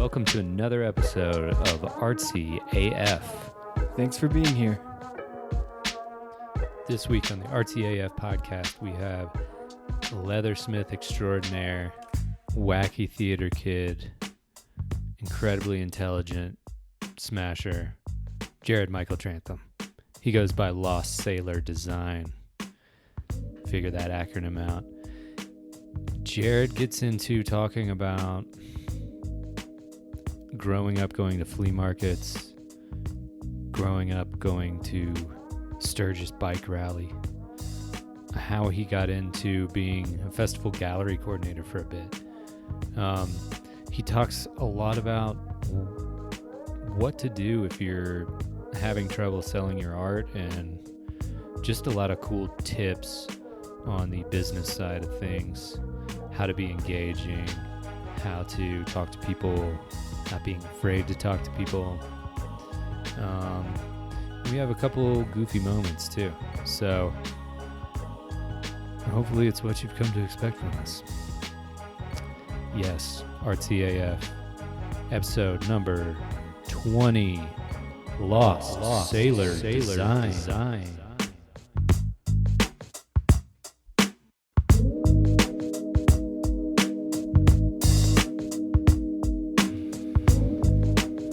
welcome to another episode of Artsy AF. Thanks for being here. This week on the Artsy AF podcast, we have leathersmith extraordinaire, wacky theater kid, incredibly intelligent smasher, Jared Michael Trantham. He goes by Lost Sailor Design. Figure that acronym out. Jared gets into talking about growing up going to flea markets, growing up going to Sturgis Bike Rally, how he got into being a festival gallery coordinator for a bit. He talks a lot about what to do if you're having trouble selling your art, and just a lot of cool tips on the business side of things, how to be engaging, how to talk to people, not being afraid to talk to people. We have a couple goofy moments too, so hopefully it's what you've come to expect from us. Yes, Artsy AF, episode number 20, Lost Sailor Design.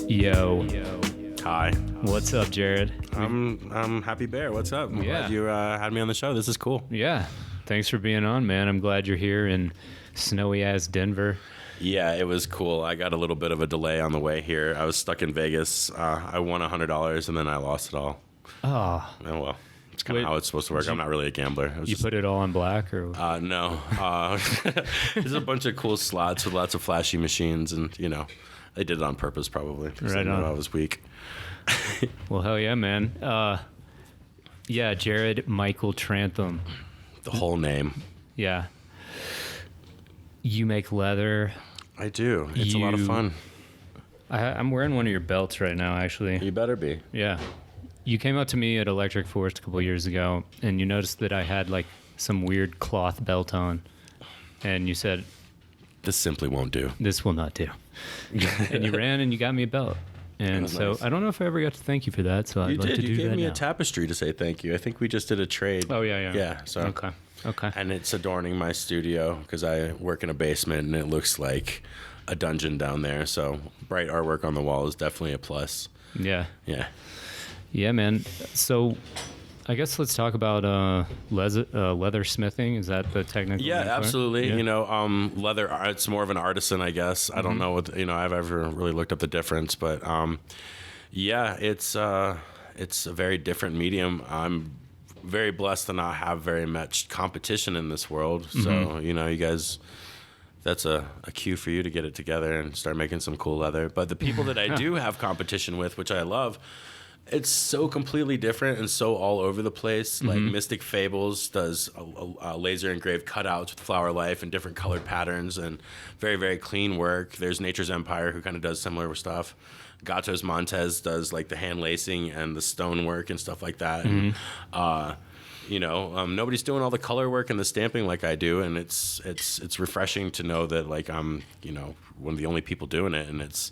Yo. Hi. What's up, Jared? I'm Happy Bear. What's up? I'm glad you had me on the show. This is cool. Yeah. Thanks for being on, man. I'm glad you're here in snowy-ass Denver. Yeah, it was cool. I got a little bit of a delay on the way here. I was stuck in Vegas. I won $100 and then I lost it all. Oh. Oh, well. It's kind of how it's supposed to work. I'm not really a gambler. You put it all on black? Or No. There's a bunch of cool slots with lots of flashy machines, and, you know, they did it on purpose probably because they knew I was weak. Well, hell yeah, man. Yeah, Jared Michael Trantham. The whole name. Yeah. You make leather. I do. It's a lot of fun. I'm wearing one of your belts right now, actually. You better be. Yeah. You came up to me at Electric Forest a couple years ago, and you noticed that I had like some weird cloth belt on, and you said, "This simply won't do. This will not do." And you ran and you got me a belt. And so nice. I don't know if I ever got to thank you for that. So I'd like to do that now. You gave me a tapestry to say thank you. I think we just did a trade. Oh, yeah. Yeah. So Okay. And it's adorning my studio because I work in a basement and it looks like a dungeon down there. So bright artwork on the wall is definitely a plus. Yeah. Yeah. Yeah, man. So I guess let's talk about leathersmithing. Is that the technical name for it? Absolutely. Yeah. You know, leather, it's more of an artisan, I guess. I don't know what, I've ever really looked up the difference, but yeah, it's a very different medium. I'm very blessed to not have very much competition in this world. So, you guys, that's a cue for you to get it together and start making some cool leather. But the people that I do have competition with, which I love, it's so completely different and so all over the place. Like Mystic Fables does a laser engraved cutouts with flower life and different colored patterns and very, very clean work. There's Nature's Empire, who kind of does similar stuff. Gatos Montez does like the hand lacing and the stone work and stuff like that. And, nobody's doing all the color work and the stamping like I do, and it's refreshing to know that like I'm one of the only people doing it, and it's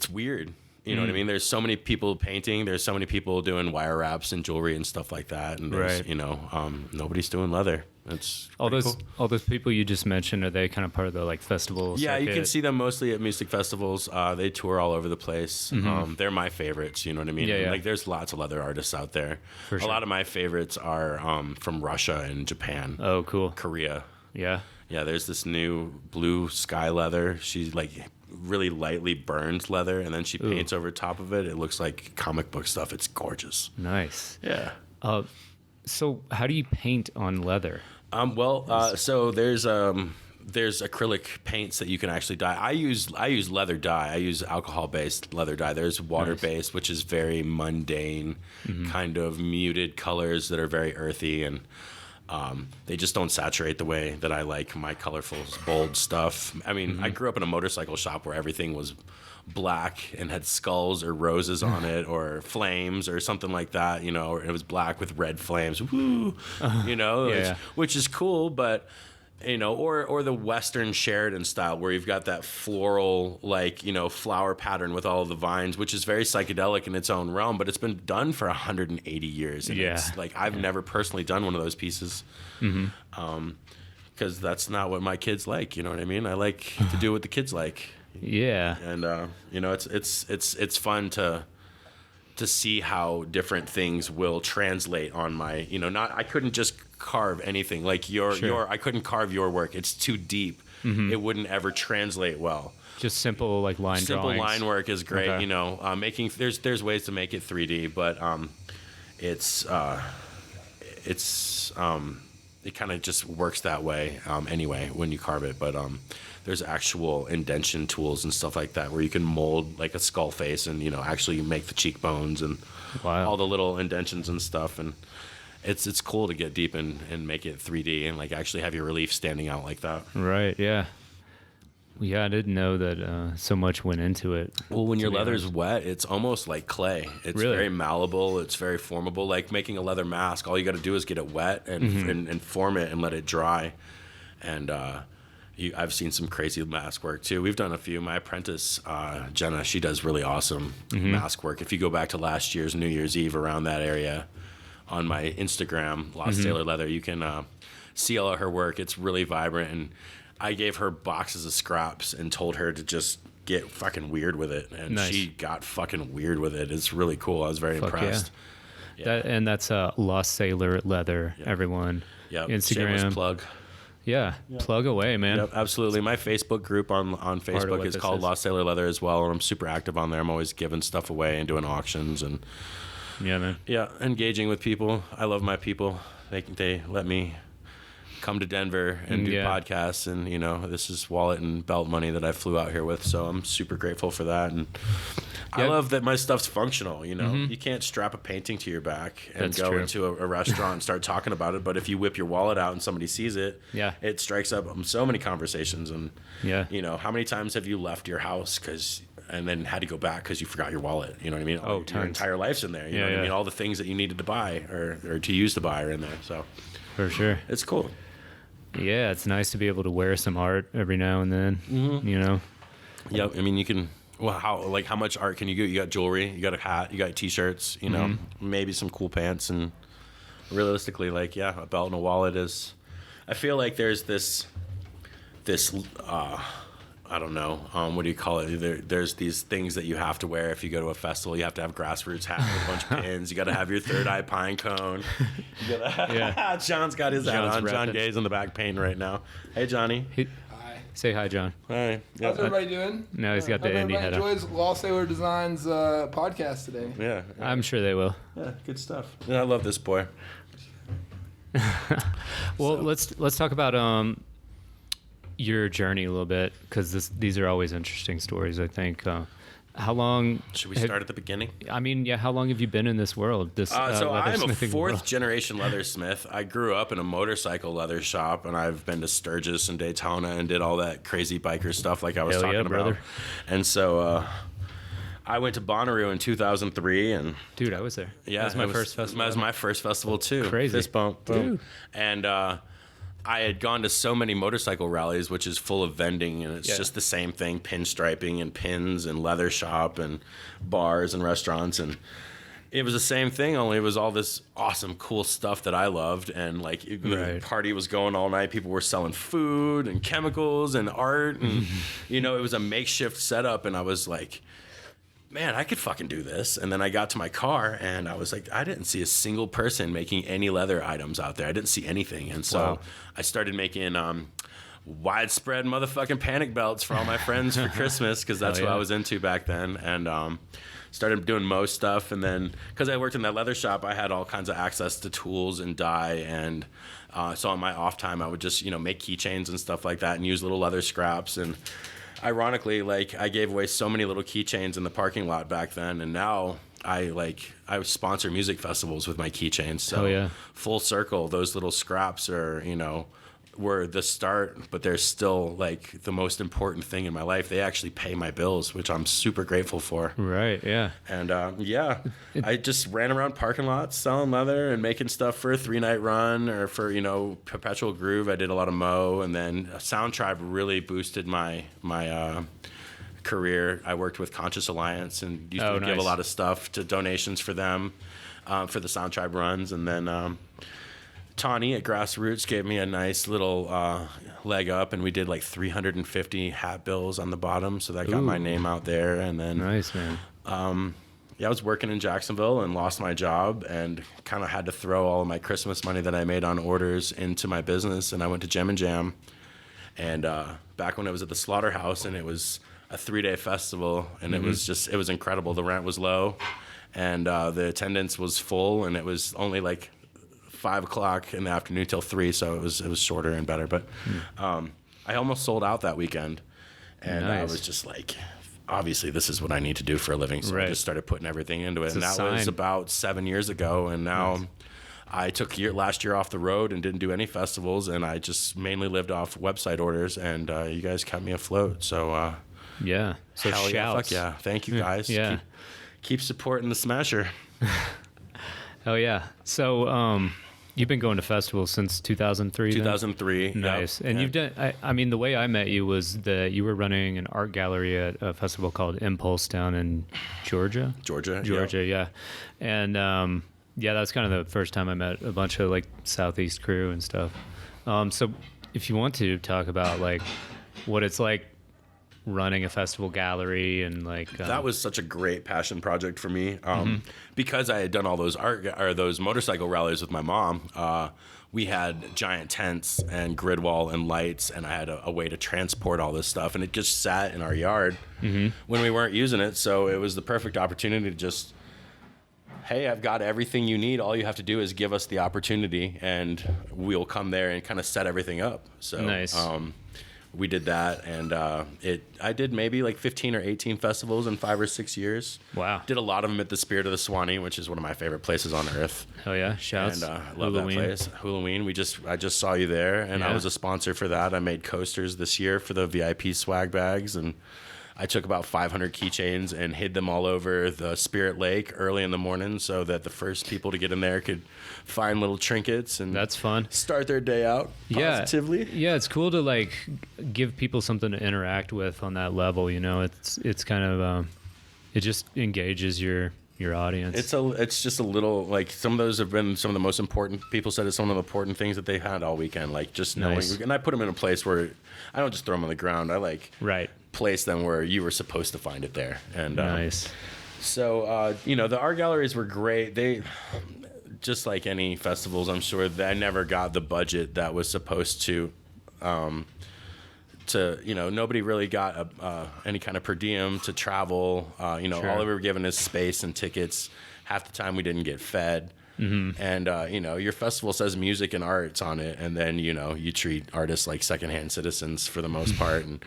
weird. You know what I mean? There's so many people painting. There's so many people doing wire wraps and jewelry and stuff like that. And there's, nobody's doing leather. It's all those cool. All those people you just mentioned, are they kind of part of the like festival Yeah, circuit? you can see them mostly at music festivals. They tour all over the place. They're my favorites. You know what I mean? Yeah. Like there's lots of leather artists out there. For sure. A lot of my favorites are from Russia and Japan. Oh, cool. Korea. Yeah. Yeah, there's this new blue sky leather. She's like really lightly burned leather, and then she paints over top of it. It looks like comic book stuff. It's gorgeous. Nice. Yeah. So how do you paint on leather? So there's acrylic paints that you can actually dye. I use leather dye. I use alcohol-based leather dye. There's water-based, which is very mundane, kind of muted colors that are very earthy, and they just don't saturate the way that I like my colorful, bold stuff. I mean, I grew up in a motorcycle shop where everything was black and had skulls or roses on it or flames or something like that, or it was black with red flames, woo, which is cool, but or the Western Sheridan style where you've got that floral, like, flower pattern with all of the vines, which is very psychedelic in its own realm, but it's been done for 180 years. And it's like, I've never personally done one of those pieces. Because that's not what my kids like. You know what I mean? I like to do what the kids like. Yeah. And, it's fun to see how different things will translate on my, I couldn't just carve anything like I couldn't carve your work. It's too deep. It wouldn't ever translate well. Just simple like line Simple drawings. line work is great. Okay. Making, there's ways to make it 3D, but, it kind of just works that way anyway when you carve it. But there's actual indention tools and stuff like that where you can mold like a skull face and, actually make the cheekbones and all the little indentions and stuff. And it's cool to get deep and make it 3D and like actually have your relief standing out like that. Right, yeah. Yeah, I didn't know that so much went into it. Well, when your leather's wet, it's almost like clay. It's very malleable. It's very formable. Like making a leather mask, all you got to do is get it wet and form it and let it dry. And I've seen some crazy mask work too. We've done a few. My apprentice, Jenna, she does really awesome mask work. If you go back to last year's New Year's Eve around that area on my Instagram, Lost Sailor Leather, you can see all of her work. It's really vibrant. And I gave her boxes of scraps and told her to just get fucking weird with it. And she got fucking weird with it. It's really cool. I was very impressed. Yeah. That's Lost Sailor Leather, everyone. Yeah. Instagram. Shameless plug. Yeah. Plug away, man. Yep, absolutely. My Facebook group on Facebook is called Lost Sailor Leather as well. And I'm super active on there. I'm always giving stuff away and doing auctions and engaging with people. I love my people. They let me come to Denver and do podcasts, and this is wallet and belt money that I flew out here with, so I'm super grateful for that. And I love that my stuff's functional. You can't strap a painting to your back and go into a restaurant and start talking about it, but if you whip your wallet out and somebody sees it, it strikes up so many conversations. And how many times have you left your house and then had to go back because you forgot your wallet? You know what I mean? Oh, your entire life's in there. You know what I mean? All the things that you needed to buy or to use to buy are in there. So for sure, it's cool. Yeah, it's nice to be able to wear some art every now and then. Yep. I mean, you can. Well, how much art can you get? You got jewelry, you got a hat, you got T-shirts. Maybe some cool pants, and realistically, a belt and a wallet is. I feel like there's this. I don't know. What do you call it? There's these things that you have to wear if you go to a festival. You have to have grassroots hat with a bunch of pins. You got to have your third eye pine cone. You gotta, John's got his hat on. John Gay's in the back painting right now. Hey, Johnny. Hi. Say hi, John. Hi. How's everybody doing? No, he's got the indie hat on. Enjoys Lost Sailor Designs podcast today. Yeah. I'm sure they will. Yeah, good stuff. Yeah, I love this boy. Well, let's talk about your journey a little bit, because these are always interesting stories, I think. How long... Should we start at the beginning? I mean, how long have you been in this world? So I'm a fourth generation leathersmith. I grew up in a motorcycle leather shop, and I've been to Sturgis and Daytona and did all that crazy biker stuff like I was talking about. Brother. And so I went to Bonnaroo in 2003. And dude, I was there. Yeah. That was my first festival. That was my first festival, too. Crazy. Fist bump. Boom. Dude. And... I had gone to so many motorcycle rallies, which is full of vending, and it's just the same thing, pinstriping and pins and leather shop and bars and restaurants. And it was the same thing, only it was all this awesome, cool stuff that I loved. And the party was going all night. People were selling food and chemicals and art. And, it was a makeshift setup. And I was like, man, I could fucking do this. And then I got to my car and I was like, I didn't see a single person making any leather items out there. I didn't see anything. And so I started making widespread motherfucking panic belts for all my friends for Christmas, because that's what I was into back then. And started doing most stuff. And then because I worked in that leather shop, I had all kinds of access to tools and dye. And so on my off time, I would just, make keychains and stuff like that and use little leather scraps. And ironically, I gave away so many little keychains in the parking lot back then, and now I sponsor music festivals with my keychains. So full circle, those little scraps are, were the start, but they're still like the most important thing in my life. They actually pay my bills, which I'm super grateful for. Right. Yeah. And I just ran around parking lots selling leather and making stuff for a 3-night run or for, Perpetual Groove. I did a lot of Mo, and then Sound Tribe really boosted my career. I worked with Conscious Alliance and used to give a lot of stuff to donations for them for the Sound Tribe runs. And then Tawny at Grassroots gave me a nice little leg up, and we did like 350 hat bills on the bottom, so that got my name out there. And then Nice, man. I was working in Jacksonville and lost my job and kind of had to throw all of my Christmas money that I made on orders into my business, and I went to Gem and Jam. And back when I was at the Slaughterhouse, and it was a 3-day festival, and it was incredible. The rent was low, and the attendance was full, and it was only like 5 o'clock in the afternoon till 3, so it was shorter and better. But I almost sold out that weekend, and I was just like, obviously this is what I need to do for a living. So I just started putting everything into it, and that was about 7 years ago. And now I took last year off the road and didn't do any festivals, and I just mainly lived off website orders, and you guys kept me afloat. So yeah. So hell yeah, fuck yeah. Thank you guys. Yeah. Keep supporting the Smasher. Hell yeah. So you've been going to festivals since 2003? 2003. Nice. Yep. And you've done, I mean, the way I met you was that you were running an art gallery at a festival called Impulse down in Georgia. Georgia, yeah. And that's kind of the first time I met a bunch of like Southeast crew and stuff. So if you want to talk about like what it's like running a festival gallery and like that was such a great passion project for me because I had done all those those motorcycle rallies with my mom. We had giant tents and grid wall and lights, and I had a way to transport all this stuff, and it just sat in our yard when we weren't using it. So it was the perfect opportunity to just, hey, I've got everything you need. All you have to do is give us the opportunity, and we'll come there and kind of set everything up. So nice. We did that, and I did maybe like 15 or 18 festivals in 5 or 6 years. Wow. Did a lot of them at the Spirit of the Swanee, which is one of my favorite places on earth. Hell yeah. Shouts. And I love that place. Halloween. I just saw you there, and I was a sponsor for that. I made coasters this year for the VIP swag bags, and I took about 500 keychains and hid them all over the Spirit Lake early in the morning so that the first people to get in there could find little trinkets and that's fun. Start their day out positively. Yeah, it's cool to like give people something to interact with on that level, It's kind of it just engages your audience. It's just a little, like, some of those have been some of the most important, people said it's some of the important things that they had all weekend, like just knowing. Nice. And I put them in a place where I don't just throw them on the ground. I right. place them where you were supposed to find it there. And nice. So the art galleries were great. They, just like any festivals, I'm sure that I never got the budget that was supposed to nobody really got any kind of per diem to travel. Sure. All we were given is space and tickets. Half the time we didn't get fed. Mm-hmm. And, your festival says music and arts on it, and then, you treat artists like secondhand citizens for the most part. And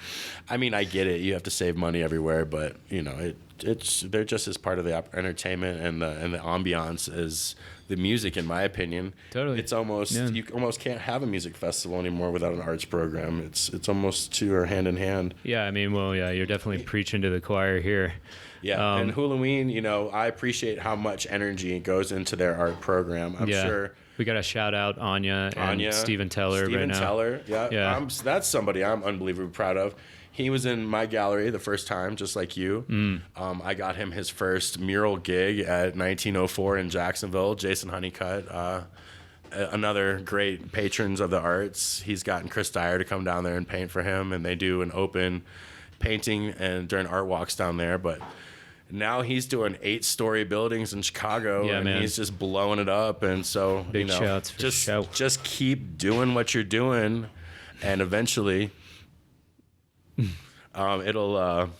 I mean, I get it. You have to save money everywhere, but, they're just as part of the entertainment and the ambiance as the music, in my opinion. Totally. It's almost, you almost can't have a music festival anymore without an arts program. It's almost two are hand in hand. Yeah. I mean, well, yeah, you're definitely preaching to the choir here. Yeah, and Halloween, I appreciate how much energy goes into their art program. I'm sure. We got to shout out Anya and Steven Teller right now. Steven Teller, yeah. That's somebody I'm unbelievably proud of. He was in my gallery the first time, just like you. I got him his first mural gig at 1904 in Jacksonville. Jason Honeycutt, another great patrons of the arts. He's gotten Chris Dyer to come down there and paint for him, and they do an open painting and during art walks down there. But now he's doing 8-story buildings in Chicago, and he's just blowing it up. And so, big shouts for just keep doing what you're doing, and eventually, it'll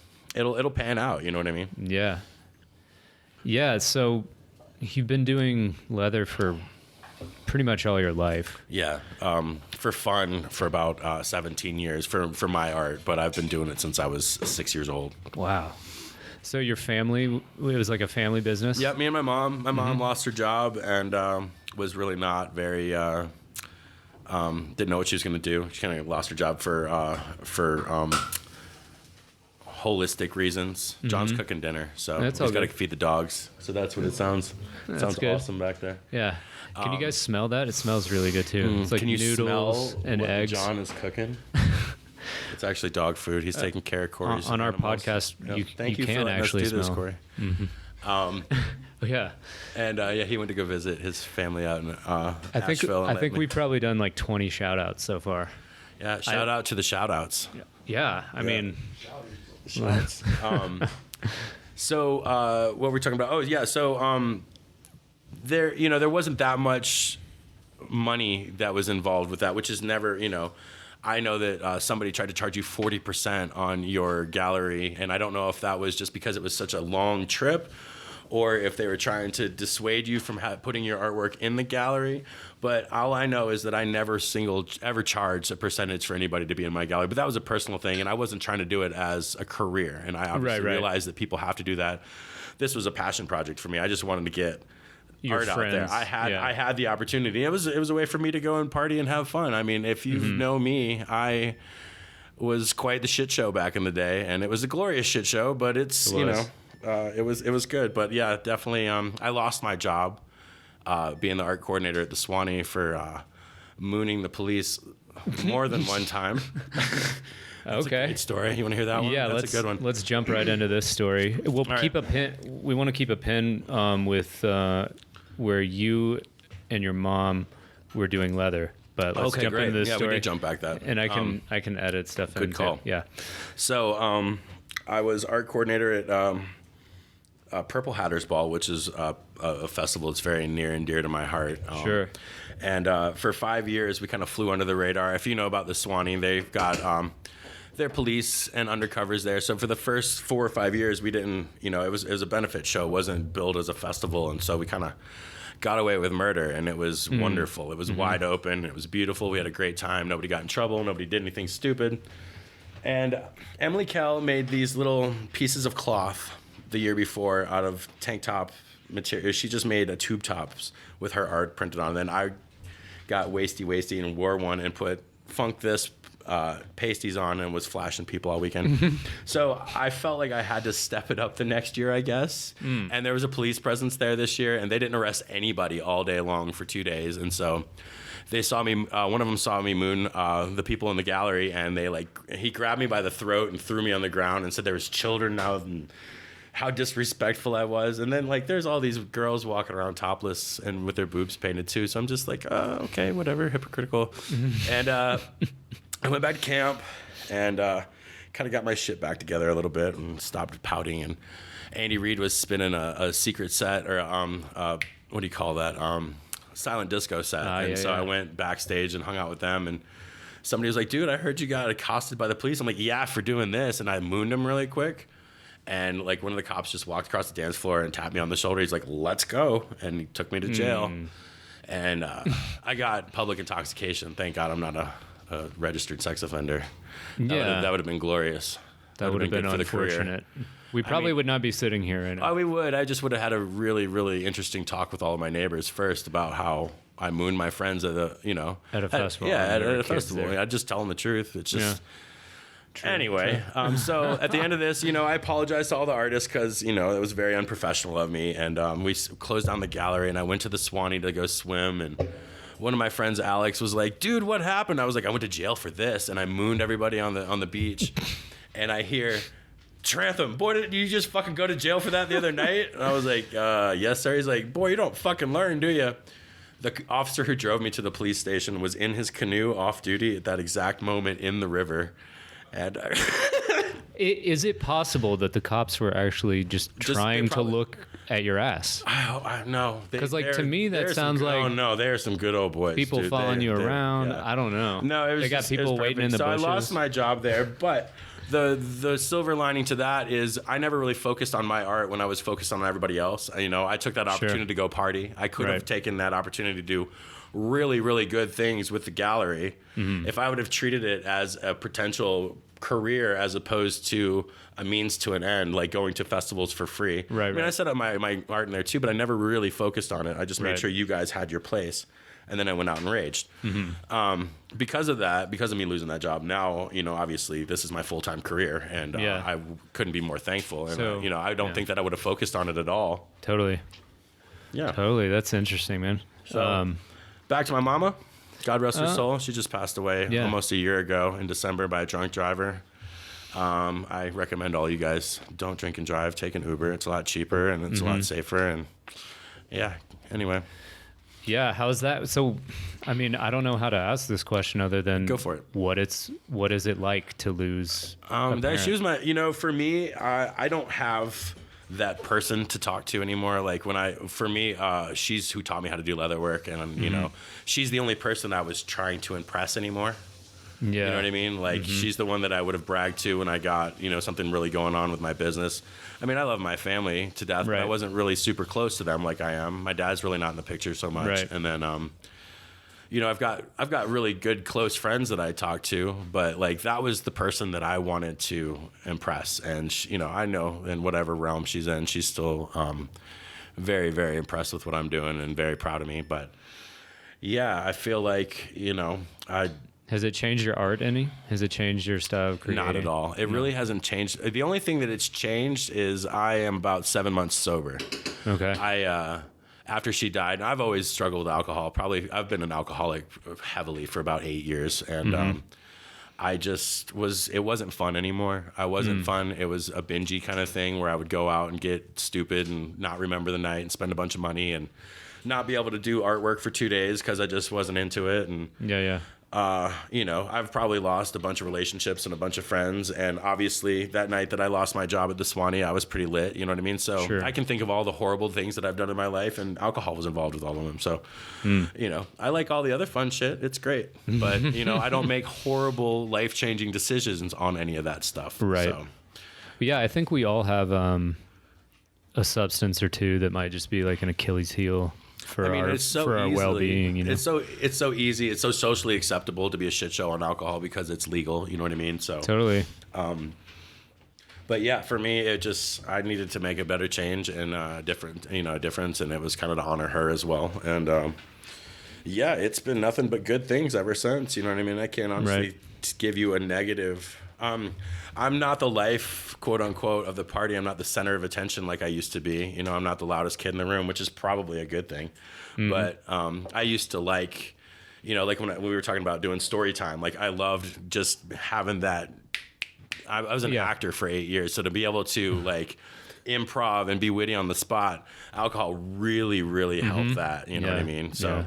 pan out. You know what I mean? Yeah. Yeah. So you've been doing leather for pretty much all your life. Yeah. For fun for about 17 years for my art, but I've been doing it since I was 6 years old. Wow. So your family, it was like a family business? Yeah, me and my mom. My mom lost her job and was really not very Didn't know what she was going to do. She kind of lost her job for holistic reasons. John's cooking dinner, so That's he's all got to good. feed the dogs. So that's what it sounds. Sounds good. awesome back there. Yeah. Can you guys smell that? It smells really good too. It's like Can you noodles smell and what eggs. John is cooking? It's actually dog food. He's taking care of Corey's On our animals. podcast, Yep. you for can letting actually us do this, smell. Corey. Oh, yeah. And he went to go visit his family out in I think Asheville. and I let think me- we've probably done like 20 shout outs so far. shout out to the shout outs. Yeah. I mean, So what were we talking about? Oh yeah, so there wasn't that much money that was involved with that, which is never, I know that somebody tried to charge you 40% on your gallery, and I don't know if that was just because it was such a long trip, or if they were trying to dissuade you from putting your artwork in the gallery. But all I know is that I never ever charged a percentage for anybody to be in my gallery. But that was a personal thing, and I wasn't trying to do it as a career. And I obviously Right. realized that people have to do that. This was a passion project for me. I just wanted to get your art friends. out there. Yeah. I had the opportunity. It was a way for me to go and party and have fun. I mean, if you know me, I was quite the shit show back in the day, and it was a glorious shit show. But it was good. But yeah, definitely. I lost my job being the art coordinator at the Swanee for mooning the police more than one time. That's Okay. a great story. You want to hear that one? Yeah, That's a good one. Let's jump right into this story. We'll All keep right. a pin. We want to keep a pin with where you and your mom were doing leather. But let's Okay, jump great. into this Yeah, story. we did jump back that. And I can edit stuff in. good call. Too. Yeah. So I was art coordinator at Purple Hatters Ball, which is a festival that's very near and dear to my heart. Sure. And for 5 years, we kind of flew under the radar. If you know about the Swanee, they've got their police and undercovers there. So for the first 4 or 5 years, we didn't, it was a benefit show. It wasn't billed as a festival. And so we kind of got away with murder, and it was wonderful. It was wide open. It was beautiful. We had a great time. Nobody got in trouble. Nobody did anything stupid. And Emily Kell made these little pieces of cloth the year before out of tank top material. She just made a tube tops with her art printed on it. Then I got wasty and wore one and put Funk This pasties on and was flashing people all weekend. So I felt like I had to step it up the next year, I guess. And there was a police presence there this year, and they didn't arrest anybody all day long for 2 days. And so they saw me, one of them saw me moon the people in the gallery, and he grabbed me by the throat and threw me on the ground and said there was children now, and how disrespectful I was. And then there's all these girls walking around topless and with their boobs painted too. So I'm just like, okay, whatever, hypocritical. And I went back to camp and kind of got my shit back together a little bit and stopped pouting. And Andy Reid was spinning a secret set, or what do you call that? Silent disco set. I went backstage and hung out with them, and somebody was like, dude, I heard you got accosted by the police. I'm like, yeah, for doing this. And I mooned him really quick. And one of the cops just walked across the dance floor and tapped me on the shoulder. He's like, let's go. And he took me to jail. And I got public intoxication. Thank God I'm not a registered sex offender. That would have been glorious. That would have been good for the career. unfortunate. We probably would not be sitting here right now. Oh, we would. I just would have had a really, really interesting talk with all of my neighbors first about how I mooned my friends at a festival. At There were a kids festival. there. I'd just tell them the truth. It's just... Yeah. Anyway, so at the end of this, I apologize to all the artists because, it was very unprofessional of me. And we closed down the gallery, and I went to the Swanee to go swim. And one of my friends, Alex, was like, dude, what happened? I was like, I went to jail for this. And I mooned everybody on the beach. And I hear, Trantham, boy, did you just fucking go to jail for that the other night? And I was like, yes, sir. He's like, boy, you don't fucking learn, do you? The officer who drove me to the police station was in his canoe off duty at that exact moment in the river. And Is it possible that the cops were actually just trying to look at your ass? No. Because to me, that sounds like... Oh, no, they're some good old boys, people dude. following you around. Yeah. I don't know. No, it was they got people waiting in the bushes. So I lost my job there, but the silver lining to that is I never really focused on my art when I was focused on everybody else. I took that opportunity to go party. I could have taken that opportunity to do really, really good things with the gallery if I would have treated it as a potential career as opposed to a means to an end, like going to festivals for free. I set up my art in there too, but I never really focused on it. I just made sure you guys had your place. And then I went out and raged. Because of that, because of me losing that job, now, obviously this is my full-time career, and I couldn't be more thankful. And, So, I don't think that I would have focused on it at all. Totally. Yeah. Totally. That's interesting, man. So, back to my mama. God rest her soul. She just passed away almost a year ago in December by a drunk driver. I recommend all you guys don't drink and drive. Take an Uber. It's a lot cheaper and it's a lot safer. And anyway. Yeah, how's that? So, I mean, I don't know how to ask this question other than go for it. What is it like to lose? She was my, for me, I don't have that person to talk to anymore. Like for me, she's who taught me how to do leather work, and she's the only person I was trying to impress anymore. Yeah. You know what I mean? Like she's the one that I would have bragged to when I got, something really going on with my business. I mean, I love my family to death, but I wasn't really super close to them like I am. My dad's really not in the picture so much. Right. And then, I've got really good close friends that I talk to, but like that was the person that I wanted to impress. And I know in whatever realm she's in, she's still very, very impressed with what I'm doing and very proud of me. But yeah, I feel like Has it changed your art any? Has it changed your style of creating? Not at all. It really hasn't changed. The only thing that it's changed is I am about 7 months sober. Okay. After she died, I've always struggled with alcohol. I've been an alcoholic heavily for about 8 years. And it wasn't fun anymore. I wasn't fun. It was a bingey kind of thing where I would go out and get stupid and not remember the night and spend a bunch of money and not be able to do artwork for 2 days because I just wasn't into it. And I've probably lost a bunch of relationships and a bunch of friends. And obviously that night that I lost my job at the Swanee, I was pretty lit. You know what I mean? So I can think of all the horrible things that I've done in my life, and alcohol was involved with all of them. So, I like all the other fun shit. It's great. But, I don't make horrible life-changing decisions on any of that stuff. Right. So. Yeah, I think we all have a substance or two that might just be like an Achilles heel for our well-being, It's so easy. It's so socially acceptable to be a shit show on alcohol because it's legal. You know what I mean? So totally. But yeah, for me, I needed to make a better change and a difference, and it was kind of to honor her as well. And it's been nothing but good things ever since. You know what I mean? I can't honestly give you a negative. I'm not the life, quote unquote, of the party. I'm not the center of attention like I used to be. I'm not the loudest kid in the room, which is probably a good thing. But I used to like when we were talking about doing story time, like I loved just having that. I was an actor for 8 years, so to be able to like improv and be witty on the spot, alcohol really, really helped that. You know what I mean? So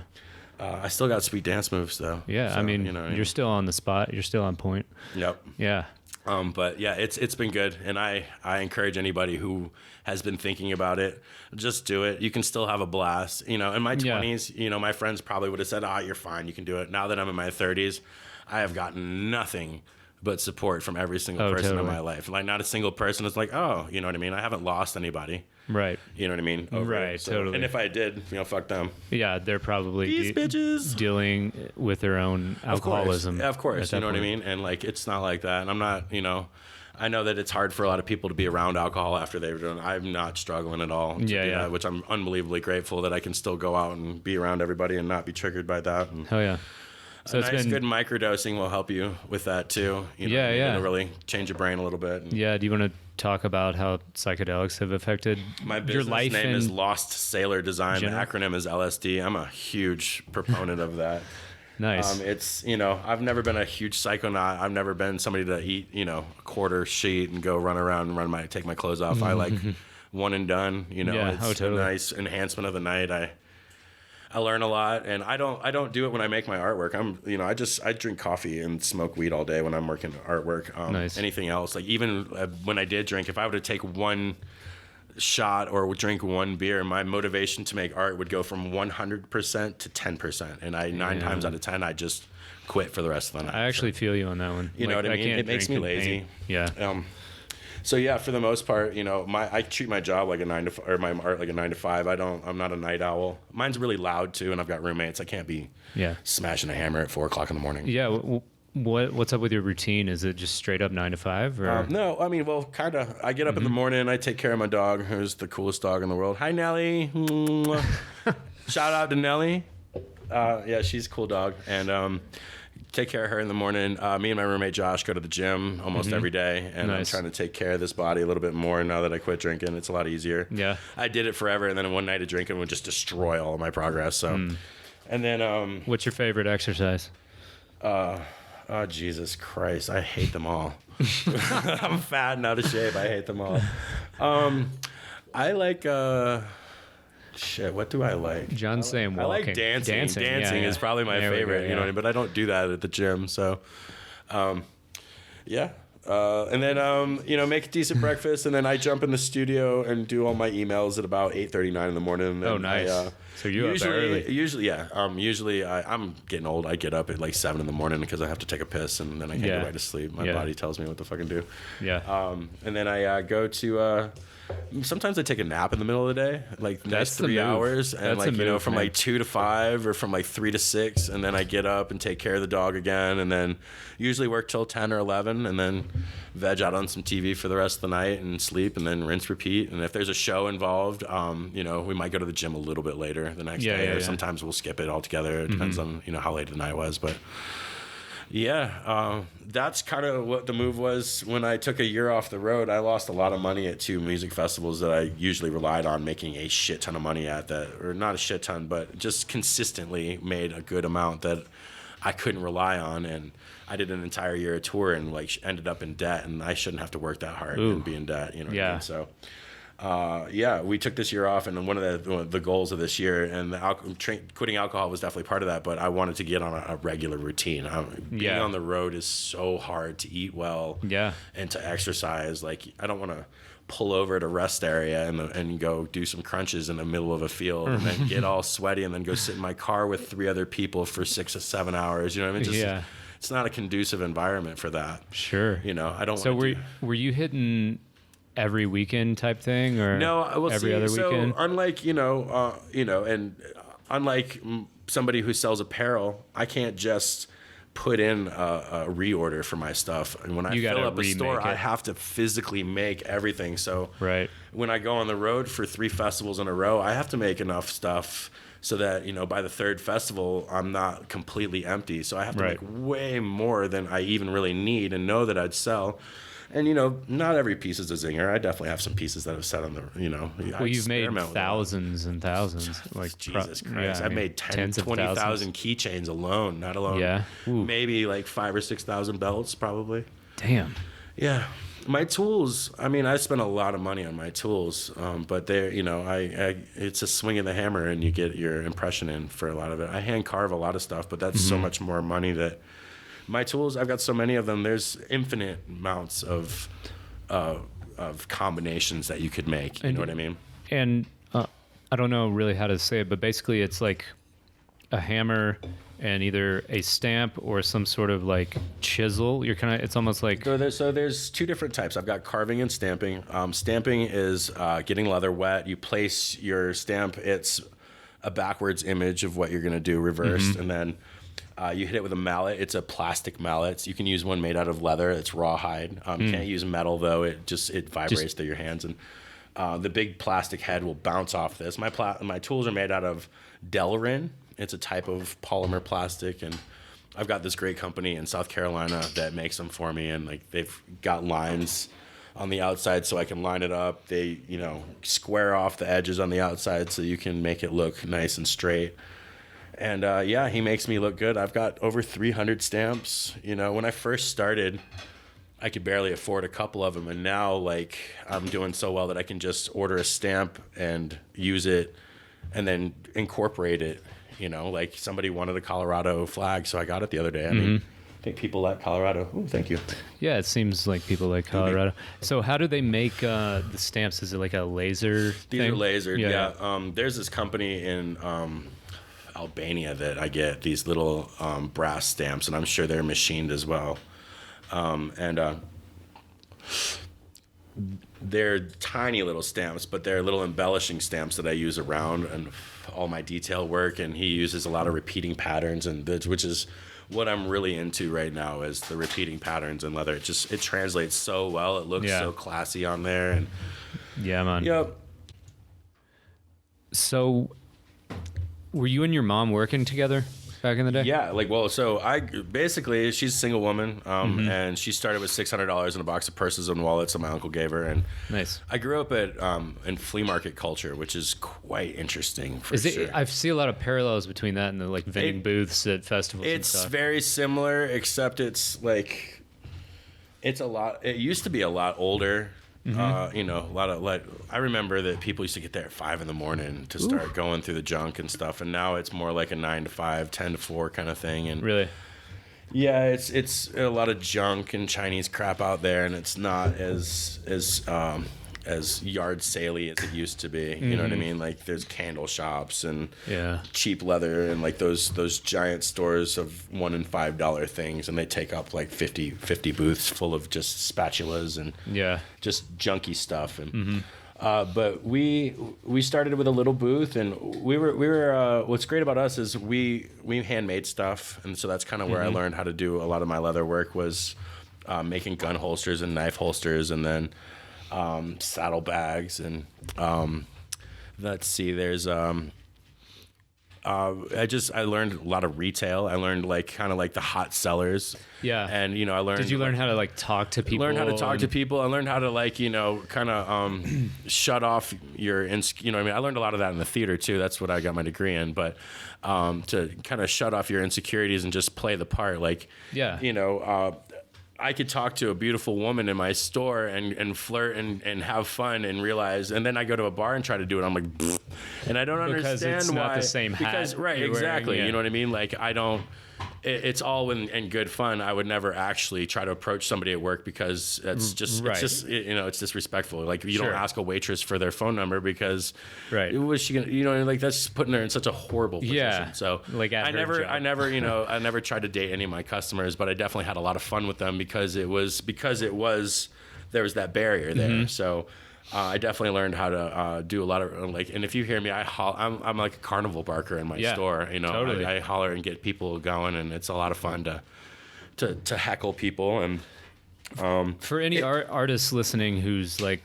I still got sweet dance moves though. Yeah, so, I mean, you're still on the spot. You're still on point. Yep. Yeah. But yeah, it's been good, and I encourage anybody who has been thinking about it, just do it. You can still have a blast. In my 20s, my friends probably would have said, you're fine, you can do it. Now that I'm in my 30s, I have gotten nothing but support from every single person in my life. Like not a single person is like, you know what I mean? I haven't lost anybody. Right. You know what I mean? Right, totally. And if I did, fuck them. Yeah, they're probably these bitches dealing with their own alcoholism. Of course. You know what I mean? And like, it's not like that. And I'm not, I know that it's hard for a lot of people to be around alcohol after they've done. I'm not struggling at all to do that, which I'm unbelievably grateful that I can still go out and be around everybody and not be triggered by that. And hell yeah. So it's been good microdosing will help you with that too. It'll really change your brain a little bit. Yeah. Do you want to talk about how psychedelics have affected my business your life? Name is Lost Sailor Design. The acronym is LSD. I'm a huge proponent of that. Nice. It's I've never been a huge psychonaut. I've never been somebody to eat a quarter sheet and go run around and take my clothes off. I like one and done. It's totally. a nice enhancement of the night. I learn a lot, and I don't do it when I make my artwork. I drink coffee and smoke weed all day when I'm working artwork. Nice. Anything else, like even when I did drink, if I were to take one shot or drink one beer, my motivation to make art would go from 100% to 10%, and 9 times out of 10 I just quit for the rest of the night. I actually feel you on that one. You know what I mean? It makes me lazy. Yeah. So yeah, for the most part, I treat my job like my art like a 9 to 5. I'm not a night owl. Mine's really loud too, and I've got roommates. I can't be smashing a hammer at 4 o'clock in the morning. Yeah. What's up with your routine? Is it just straight up 9 to 5? Or? No, I mean, well, kind of. I get up in the morning. I take care of my dog, who's the coolest dog in the world. Hi, Nelly. Shout out to Nelly. Yeah, she's a cool dog, and take care of her in the morning. Me and my roommate Josh go to the gym almost every day, and I'm Nice. trying to take care of this body a little bit more now that I quit drinking. It's a lot easier. Yeah. I did it forever, and then one night of drinking would just destroy all of my progress. So, and then What's your favorite exercise? oh Jesus Christ, I hate them all. I'm fat and out of shape. I hate them all. I like shit. What do I like? John's saying I walking. like dancing. Dancing yeah. is probably my There we go, favorite. You know what I mean? But I don't do that at the gym. So, yeah. And then make a decent breakfast, and then I jump in the studio and do all my emails at about 8:39 in the morning. And then Oh, nice. So you up early. Usually, yeah. Usually I'm getting old. I get up at like 7 in the morning because I have to take a piss, and then I can't go right to sleep. My body tells me what to fucking do. Yeah. And then I go to. Sometimes I take a nap in the middle of the day, like That's the 3 move. hours, and That's the move, from man. like 2 to 5 or from like 3 to 6, and then I get up and take care of the dog again, and then usually work till 10 or 11, and then veg out on some TV for the rest of the night and sleep, and then rinse, repeat. And if there's a show involved, we might go to the gym a little bit later the next day, or sometimes we'll skip it altogether. It depends on how late the night was, but. Yeah, that's kind of what the move was. When I took a year off the road, I lost a lot of money at 2 music festivals that I usually relied on making a shit ton of money at, or not a shit ton, but just consistently made a good amount that I couldn't rely on. And I did an entire year of tour and ended up in debt, and I shouldn't have to work that hard and be in debt. You know what I mean? So. We took this year off, and one of the goals of this year, and quitting alcohol was definitely part of that, but I wanted to get on a regular routine. Being on the road is so hard to eat well and to exercise. Like, I don't want to pull over at a rest area and go do some crunches in the middle of a field and then get all sweaty and then go sit in my car with 3 other people for 6 or 7 hours. You know what I mean? It's not a conducive environment for that. Sure. I don't So want to were you hitting every weekend type thing, or no? every other weekend? Unlike unlike somebody who sells apparel, I can't just put in a reorder for my stuff. And when I fill up a store, I have to physically make everything. So when I go on the road for 3 festivals in a row, I have to make enough stuff so that by the 3rd festival I'm not completely empty. So I have to make way more than I even really need and know that I'd sell. And, not every piece is a zinger. I definitely have some pieces that have set on the, Well, you've made thousands and thousands. Like Jesus Christ. I've made 20,000 keychains alone, not alone. Yeah. Ooh. Maybe like 5,000 or 6,000 belts, probably. Damn. Yeah. My tools, I spend a lot of money on my tools, but they're, it's a swing of the hammer and you get your impression in for a lot of it. I hand carve a lot of stuff, but that's so much more money that... My tools, I've got so many of them. There's infinite amounts of combinations that you could make. You know what I mean? And I don't know really how to say it, but basically it's like a hammer and either a stamp or some sort of like chisel. It's almost like... So there's 2 different types. I've got carving and stamping. Stamping is getting leather wet. You place your stamp. It's a backwards image of what you're going to do, reversed, and then... you hit it with a mallet. It's a plastic mallet. So you can use one made out of leather. It's rawhide. You can't use metal though. It vibrates through your hands, and the big plastic head will bounce off this. My tools are made out of Delrin. It's a type of polymer plastic, and I've got this great company in South Carolina that makes them for me, and they've got lines on the outside so I can line it up. They square off the edges on the outside so you can make it look nice and straight. And he makes me look good. I've got over 300 stamps. When I first started, I could barely afford a couple of them. And now, I'm doing so well that I can just order a stamp and use it and then incorporate it. Somebody wanted a Colorado flag, so I got it the other day. I think people like Colorado. Oh, thank you. Yeah, it seems like people like Colorado. So how do they make the stamps? Is it like a laser thing? These are lasered, yeah. There's this company in... Albania that I get these little brass stamps, and I'm sure they're machined as well. They're tiny little stamps, but they're little embellishing stamps that I use around and all my detail work. And he uses a lot of repeating patterns, which is what I'm really into right now, is the repeating patterns in leather. It translates so well. It looks so classy on there. And yeah, man. Yep. So were you and your mom working together back in the day? Yeah, like, well, so she's a single woman, and she started with $600 in a box of purses and wallets that my uncle gave her, and Nice. I grew up in flea market culture, which is quite interesting for sure. I see a lot of parallels between that and the like vending booths at festivals. It's and stuff. very similar, except it's like it's a lot. It used to be a lot older. You know, a lot of like I remember that people used to get there at 5 a.m. to start going through the junk and stuff, and now it's more like a 9 to 5, 10 to 4 kind of thing. And Really? yeah, it's a lot of junk and Chinese crap out there, and it's not as yard saley as it used to be. You know what I mean? Like there's candle shops and Yeah. cheap leather and like those giant stores of $1 and $5 things, and they take up like 50 booths full of just spatulas and Yeah. just junky stuff. And but we started with a little booth, and we were what's great about us is we handmade stuff, and so that's kind of where I learned how to do a lot of my leather work was making gun holsters and knife holsters, and then saddle bags, and let's see, there's I learned a lot of retail. I learned like kind of like the hot sellers. Yeah. And you know, I learned. Did you learn how to like talk to people? Learn how to talk to people. I learned how to like, you know, kind of shut off your, you know what I mean? I learned a lot of that in the theater too. That's what I got my degree in. But to kind of shut off your insecurities and just play the part. Like, Yeah. you know, I could talk to a beautiful woman in my store and flirt and have fun and realize, and then I go to a bar and try to do it. I'm like, "Pfft." And I don't Because understand it's why. not the same hat Because, right, you're wearing, exactly. yeah. You know what I mean? Like I don't. It's all in good fun. I would never actually try to approach somebody at work because that's just, Right. it's just, you know, it's disrespectful. Like you Sure. don't ask a waitress for their phone number because, Right. was she gonna, you know, like that's just putting her in such a horrible position. Yeah. So Like at I her never, job. you know, I never tried to date any of my customers, but I definitely had a lot of fun with them because there was that barrier there. So. I definitely learned how to do a lot of like, and if you hear me, I'm like a carnival barker in my Yeah, store. You know, totally. I holler and get people going, and it's a lot of fun to heckle people. And For any artists listening who's like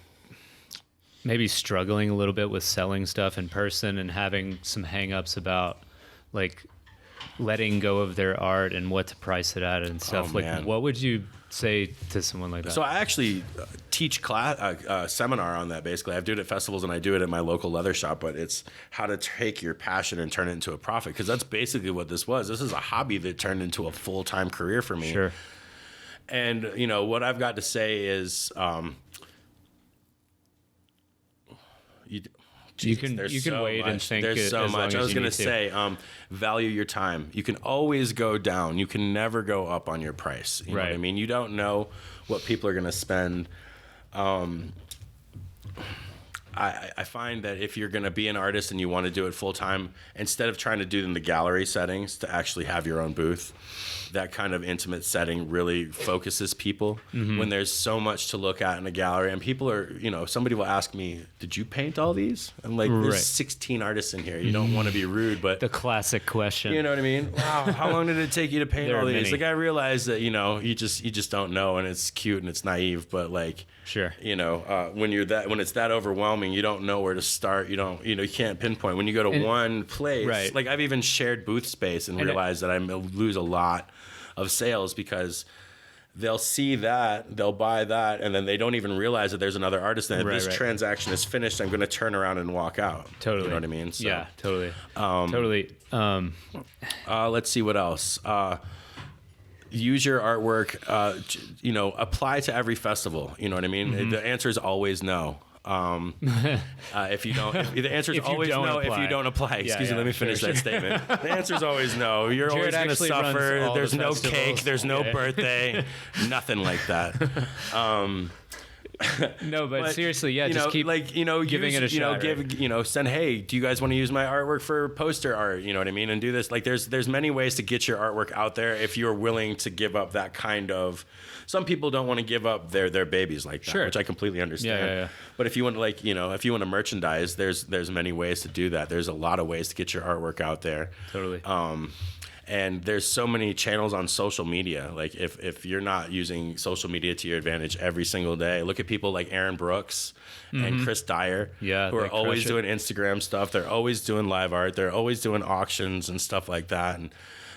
maybe struggling a little bit with selling stuff in person and having some hangups about like letting go of their art and what to price it at and stuff, like man. what would you say to someone like that? so I actually teach seminar on that. Basically, I do it at festivals and I do it at my local leather shop. But it's how to take your passion and turn it into a profit, because that's basically what this was. This is a hobby that turned into a full-time career for me. Sure. And you know what I've got to say is, You can so wait and much. think There's so as long much. I as was you going need to say, value your time. You can always go down. You can never go up on your price. You know what I Right. mean? You don't know what people are going to spend. I find that if you're going to be an artist and you want to do it full time, instead of trying to do it in the gallery settings, to actually have your own booth, that kind of intimate setting really focuses people when there's so much to look at in a gallery. And people are, you know, somebody will ask me, did you paint all these? I'm like, there's Right. 16 artists in here. You don't want to be rude, but the classic question. you know what I mean? Wow, how long did it take you to paint There are all these? many. Like I realize that, you know, you just don't know, and it's cute and it's naive, but like, Sure. you know, when it's that overwhelming, you don't know where to start. You can't pinpoint. When you go to one place, right. like I've even shared booth space and realized that I lose a lot of sales because they'll see that, they'll buy that, and then they don't even realize that there's another artist. And if this transaction is finished, I'm going to turn around and walk out. Totally. You know what I mean? So, Yeah, totally. Totally. let's see what else. Use your artwork, apply to every festival. You know what I mean? The answer is always no. If you don't, the answer is If you always don't no apply. if you don't apply. Excuse me, let me finish that statement. The answer is always no. You're Jared always going to actually runs suffer. all There's the no festivals. cake. There's no birthday. Nothing like that. No, but seriously, yeah, you just know, keep giving it a shot. Send, hey, do you guys want to use my artwork for poster art? You know what I mean? And do this. Like, there's many ways to get your artwork out there if you're willing to give up that kind of. Some people don't want to give up their babies like that, Sure. which I completely understand. Yeah. But if you want to, if you want to merchandise, there's many ways to do that. There's a lot of ways to get your artwork out there. Totally. And there's so many channels on social media. Like if you're not using social media to your advantage every single day, look at people like Aaron Brooks and Chris Dyer, who are always doing Instagram stuff. They're always doing live art. They're always doing auctions and stuff like that. And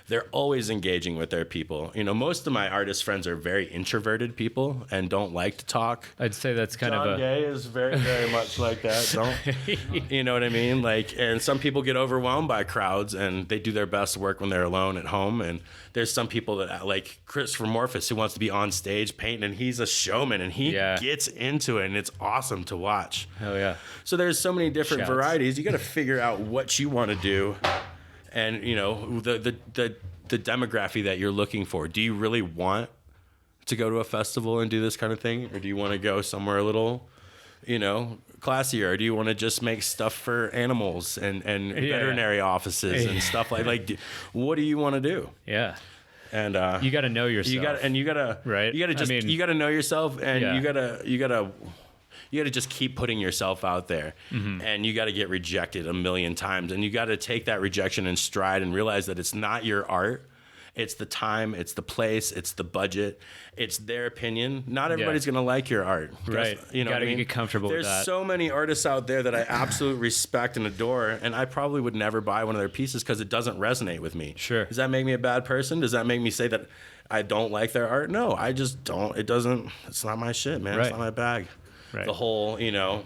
they're always engaging with their people. You know, most of my artist friends are very introverted people and don't like to talk. I'd say that's kind John of a... Gay is very, very much like that. Don't you know what I mean? Like, and some people get overwhelmed by crowds and they do their best work when they're alone at home. And there's some people that like Christopher Morphus, who wants to be on stage painting, and he's a showman and he gets into it, and it's awesome to watch. Hell yeah. So there's so many different varieties. You got to figure out what you want to do. And, you know, the demography that you're looking for. Do you really want to go to a festival and do this kind of thing? Or do you want to go somewhere a little, you know, classier? Or do you want to just make stuff for animals and veterinary offices and stuff like what do you want to do? Yeah. And you got to know yourself. You got to know yourself, and you got to just keep putting yourself out there, and you got to get rejected a million times, and you got to take that rejection in stride and realize that it's not your art. It's the time, it's the place, it's the budget, it's their opinion. Not everybody's going to like your art. Right. You know, got to get comfortable with that. There's so many artists out there that I absolutely respect and adore, and I probably would never buy one of their pieces because it doesn't resonate with me. Sure. Does that make me a bad person? Does that make me say that I don't like their art? No, I just don't. It doesn't. It's not my shit, man. Right. It's not my bag. Right. The whole, you know,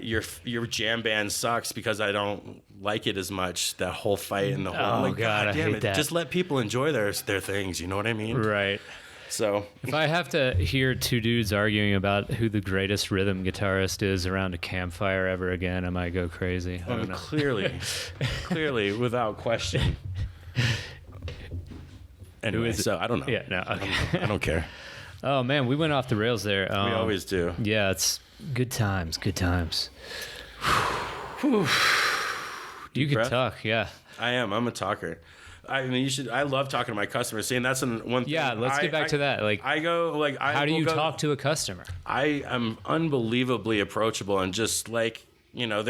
your jam band sucks because I don't like it as much. That whole fight and the whole, I'm like, God I damn hate it. that. Just let people enjoy their things. You know what I mean? Right. So if I have to hear two dudes arguing about who the greatest rhythm guitarist is around a campfire ever again, I might go crazy. I don't know. Clearly, without question. Anyway, so I don't know. Yeah, no, okay. I don't care. Oh man, we went off the rails there. We always do. Yeah, it's good times. Good times. You can talk, yeah. I am. I'm a talker. I mean, I love talking to my customers. See, and that's one thing. Yeah, let's get back to that. Like, how do you talk to a customer? I am unbelievably approachable, and just like, you know,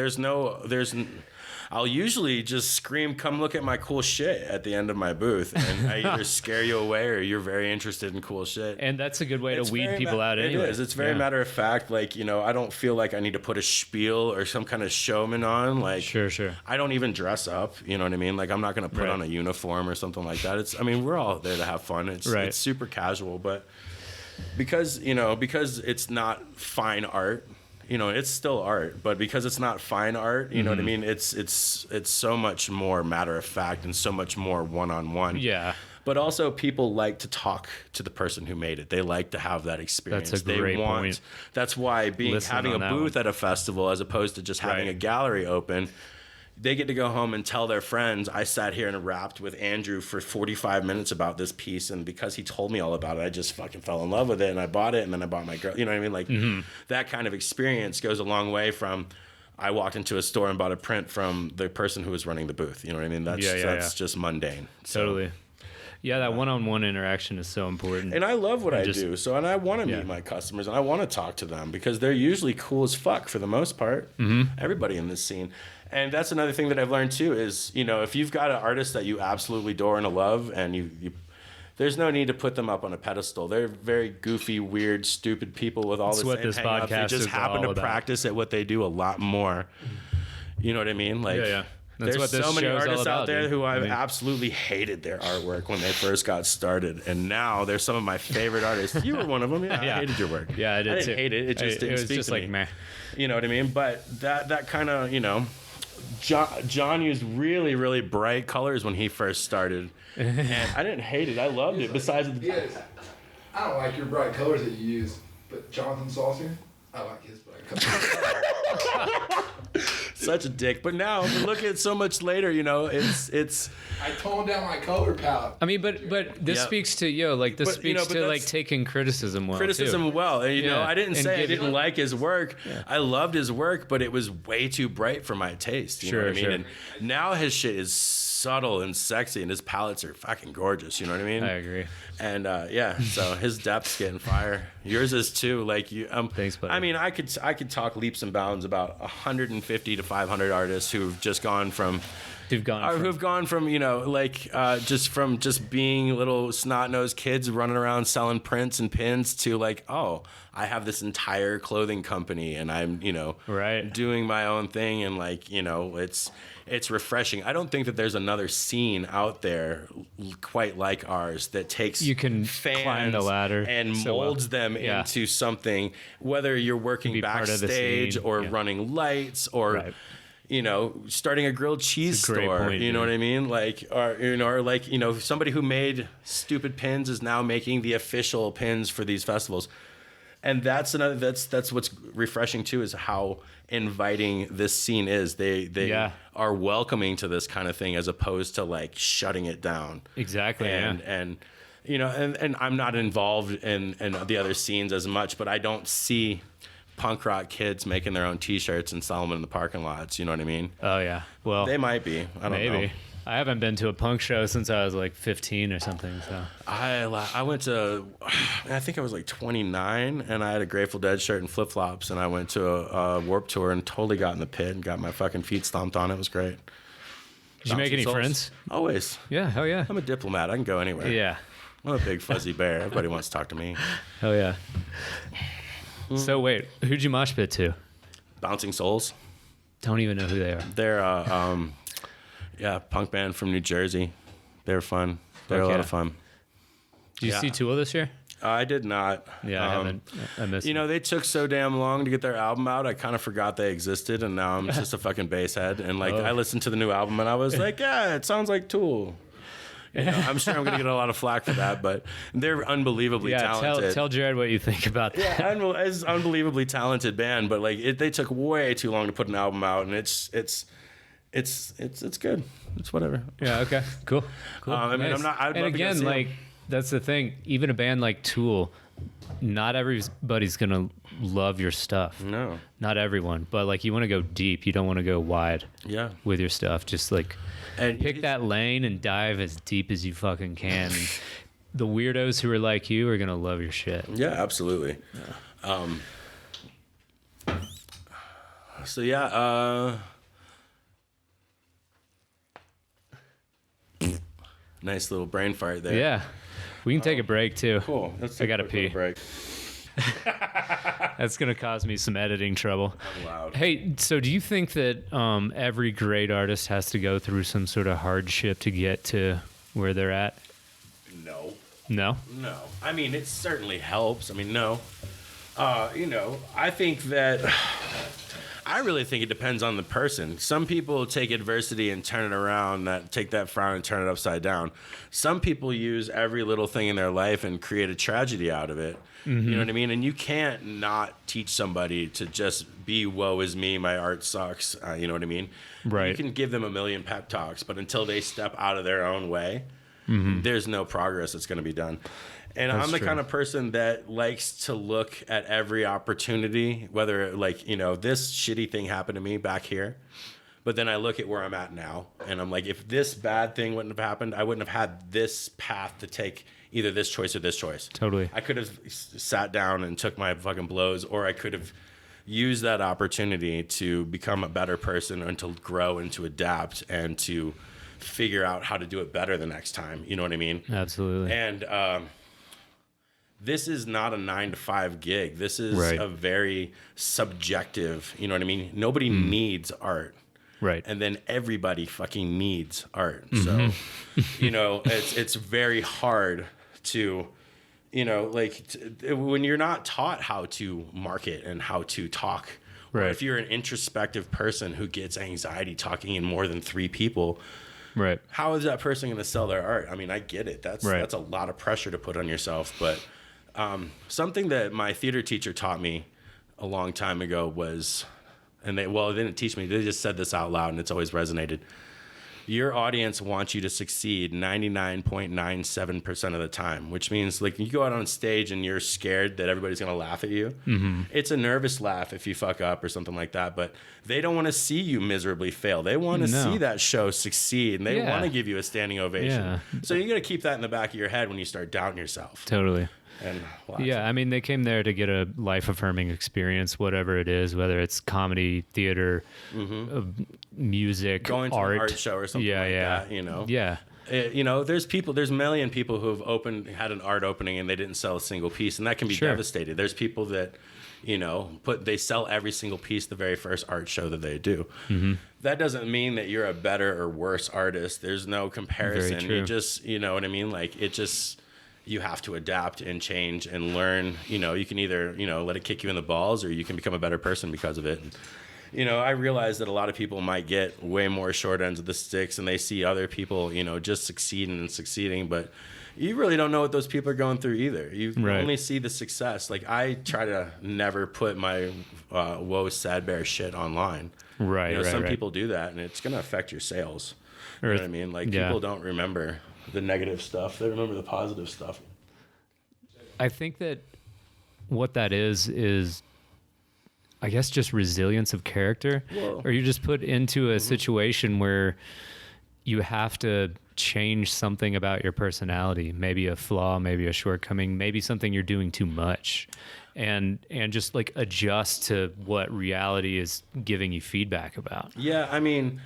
I'll usually just scream, "Come look at my cool shit" at the end of my booth, and I either scare you away or you're very interested in cool shit. And that's a good way to weed people out anyway. It is. It's very matter of fact. Like, you know, I don't feel like I need to put a spiel or some kind of showman on. Like, sure. I don't even dress up. You know what I mean? Like, I'm not going to put on a uniform or something like that. We're all there to have fun. It's super casual, but because it's not fine art. You know, it's still art, but because it's not fine art, you know what I mean? It's so much more matter of fact and so much more one-on-one. Yeah. But also people like to talk to the person who made it. They like to have that experience. That's a great point. That's why having a booth at a festival as opposed to just having a gallery open, they get to go home and tell their friends, I sat here and rapped with Andrew for 45 minutes about this piece, and because he told me all about it, I just fucking fell in love with it, and I bought it, and then I bought my girl. You know what I mean? Like, that kind of experience goes a long way from I walked into a store and bought a print from the person who was running the booth. You know what I mean? That's just mundane. Totally. Yeah, that one-on-one interaction is so important. And I love what I do. So, and I want to meet my customers, and I want to talk to them because they're usually cool as fuck for the most part. Everybody in this scene. And that's another thing that I've learned too is, you know, if you've got an artist that you absolutely adore and love, and you there's no need to put them up on a pedestal. They're very goofy, weird, stupid people with all that's this what this podcast They just happen to practice at what they do a lot more. You know what I mean? Like, That's there's what this so many artists out there who I've I mean, absolutely hated their artwork when they first got started, and now they're some of my favorite artists. You were one of them. Yeah, I hated your work. Yeah, I did didn't hate it. It just didn't speak to me. Meh. You know what I mean? But that kind of, you know, John used really, really bright colors when he first started, and I didn't hate it. I loved it. Besides, I don't like your bright colors that you use, but Jonathan Saucer, I like his bright colors. Such a dick. But now, look at so much later. You know, it's. I toned down my color palette. I mean, but this speaks to like taking criticism well. And you know, I didn't say I didn't like his work. Yeah. I loved his work, but it was way too bright for my taste. You know what I mean? And now his shit is subtle and sexy, and his palettes are fucking gorgeous. You know what I mean? I agree. And so his depth's getting fire. Yours is too. Like you, thanks, buddy. I mean, I could talk leaps and bounds about 150 to 500 artists who've just gone from, who've gone from, you know, like just being little snot-nosed kids running around selling prints and pins to like, oh, I have this entire clothing company and I'm, you know, doing my own thing, and like, you know, it's refreshing. I don't think that there's another scene out there quite like ours that takes you can fans climb the ladder and molds them into something, whether you're working backstage or running lights or you know, starting a grilled cheese store, point, you know what I mean? Like, or like, you know, somebody who made stupid pins is now making the official pins for these festivals. And that's what's refreshing too, is how inviting this scene is. They are welcoming to this kind of thing as opposed to like shutting it down. Exactly. And you know, and I'm not involved in the other scenes as much, but I don't see punk rock kids making their own T-shirts and selling them in the parking lots. You know what I mean? Oh yeah. Well, they might be. I don't know. I haven't been to a punk show since I was like 15 or something. So I went to, I think I was like 29, and I had a Grateful Dead shirt and flip flops, and I went to a Warped Tour and totally got in the pit and got my fucking feet stomped on. It was great. Did you make any friends? Always. Yeah. Hell yeah. I'm a diplomat. I can go anywhere. Yeah. I'm a big fuzzy bear. Everybody wants to talk to me. Hell yeah. So wait, who'd you mosh pit to? Bouncing Souls. Don't even know who they are. They're punk band from New Jersey. They're fun. They're a lot of fun. Did you see Tool this year? I did not. Yeah, I haven't. I missed. You know, they took so damn long to get their album out. I kind of forgot they existed, and now I'm just a fucking basshead. And like, I listened to the new album, and I was like, yeah, it sounds like Tool. You know, I'm sure I'm going to get a lot of flack for that, but they're unbelievably talented. Tell Jared what you think about that. Yeah, it's an unbelievably talented band, but like they took way too long to put an album out, and it's good. It's whatever. Yeah. Okay. Cool. I mean, I'm not. I'd and love again, to go see like that's the thing. Even a band like Tool, not everybody's gonna love your stuff. No. Not everyone, but like you want to go deep. You don't want to go wide. Yeah. With your stuff, just like. And pick that lane and dive as deep as you fucking can. And the weirdos who are like you are gonna love your shit. Yeah, absolutely. Yeah. Nice little brain fart there. Yeah, we can take a break too. Cool. I gotta pee. Break. That's gonna cause me some editing trouble. I'm loud. Hey, so do you think that every great artist has to go through some sort of hardship to get to where they're at? No. I mean, it certainly helps. I mean, no. You know, I really think it depends on the person. Some people take adversity and turn it around, take that frown and turn it upside down. Some people use every little thing in their life and create a tragedy out of it. Mm-hmm. You know what I mean? And you can't not teach somebody to just be woe is me, my art sucks. You know what I mean? Right. You can give them a million pep talks, but until they step out of their own way, there's no progress that's going to be done. And I'm the kind of person that likes to look at every opportunity, whether like, you know, this shitty thing happened to me back here, but then I look at where I'm at now and I'm like, if this bad thing wouldn't have happened, I wouldn't have had this path to take either this choice or this choice. Totally. I could have sat down and took my fucking blows, or I could have used that opportunity to become a better person and to grow and to adapt and to figure out how to do it better the next time. You know what I mean? Absolutely. And, this is not a 9-to-5 gig. This is a very subjective, you know what I mean? Nobody needs art. Right. And then everybody fucking needs art. So, you know, it's very hard to, you know, like when you're not taught how to market and how to talk, or if you're an introspective person who gets anxiety talking in more than 3 people, right? How is that person going to sell their art? I mean, I get it. That's a lot of pressure to put on yourself, but something that my theater teacher taught me a long time ago was, and they didn't teach me, they just said this out loud and it's always resonated. Your audience wants you to succeed 99.97% of the time, which means like you go out on stage and you're scared that everybody's going to laugh at you. Mm-hmm. It's a nervous laugh if you fuck up or something like that, but they don't want to see you miserably fail. They want to see that show succeed and they want to give you a standing ovation. Yeah. So you got to keep that in the back of your head when you start doubting yourself. Totally. And I mean, they came there to get a life-affirming experience, whatever it is, whether it's comedy, theater, music, going to art. an art show or something that, Yeah. There's a million people who have had an art opening and they didn't sell a single piece, and that can be devastating. There's people that, they sell every single piece the very first art show that they do. Mm-hmm. That doesn't mean that you're a better or worse artist. There's no comparison. Very true. You just, you know what I mean? Like, you have to adapt and change and learn. You can either, let it kick you in the balls, or you can become a better person because of it. I realize that a lot of people might get way more short ends of the sticks, and they see other people, just succeeding, but you really don't know what those people are going through either. You only see the success. Like, I try to never put my woe sad bear shit online. Right. Some people do that, and it's going to affect your sales. You know what I mean? Like, people don't remember the negative stuff. They remember the positive stuff. I think that what that is I guess just resilience of character. Whoa. Or you're just put into a situation where you have to change something about your personality, maybe a flaw, maybe a shortcoming, maybe something you're doing too much, and just like adjust to what reality is giving you feedback about. Yeah, I mean,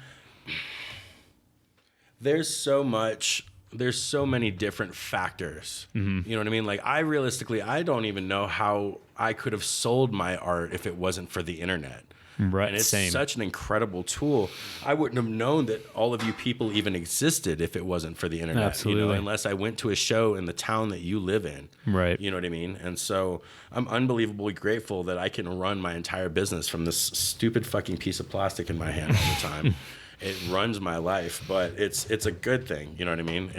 there's so many different factors. Mm-hmm. You know what I mean? Like, I don't even know how I could have sold my art if it wasn't for the internet. Right. And it's Same. such an incredible tool. I wouldn't have known that all of you people even existed if it wasn't for the internet. Absolutely. Unless I went to a show in the town that you live in. Right. You know what I mean? And so I'm unbelievably grateful that I can run my entire business from this stupid fucking piece of plastic in my hand all the time. It runs my life, but it's a good thing. You know what I mean?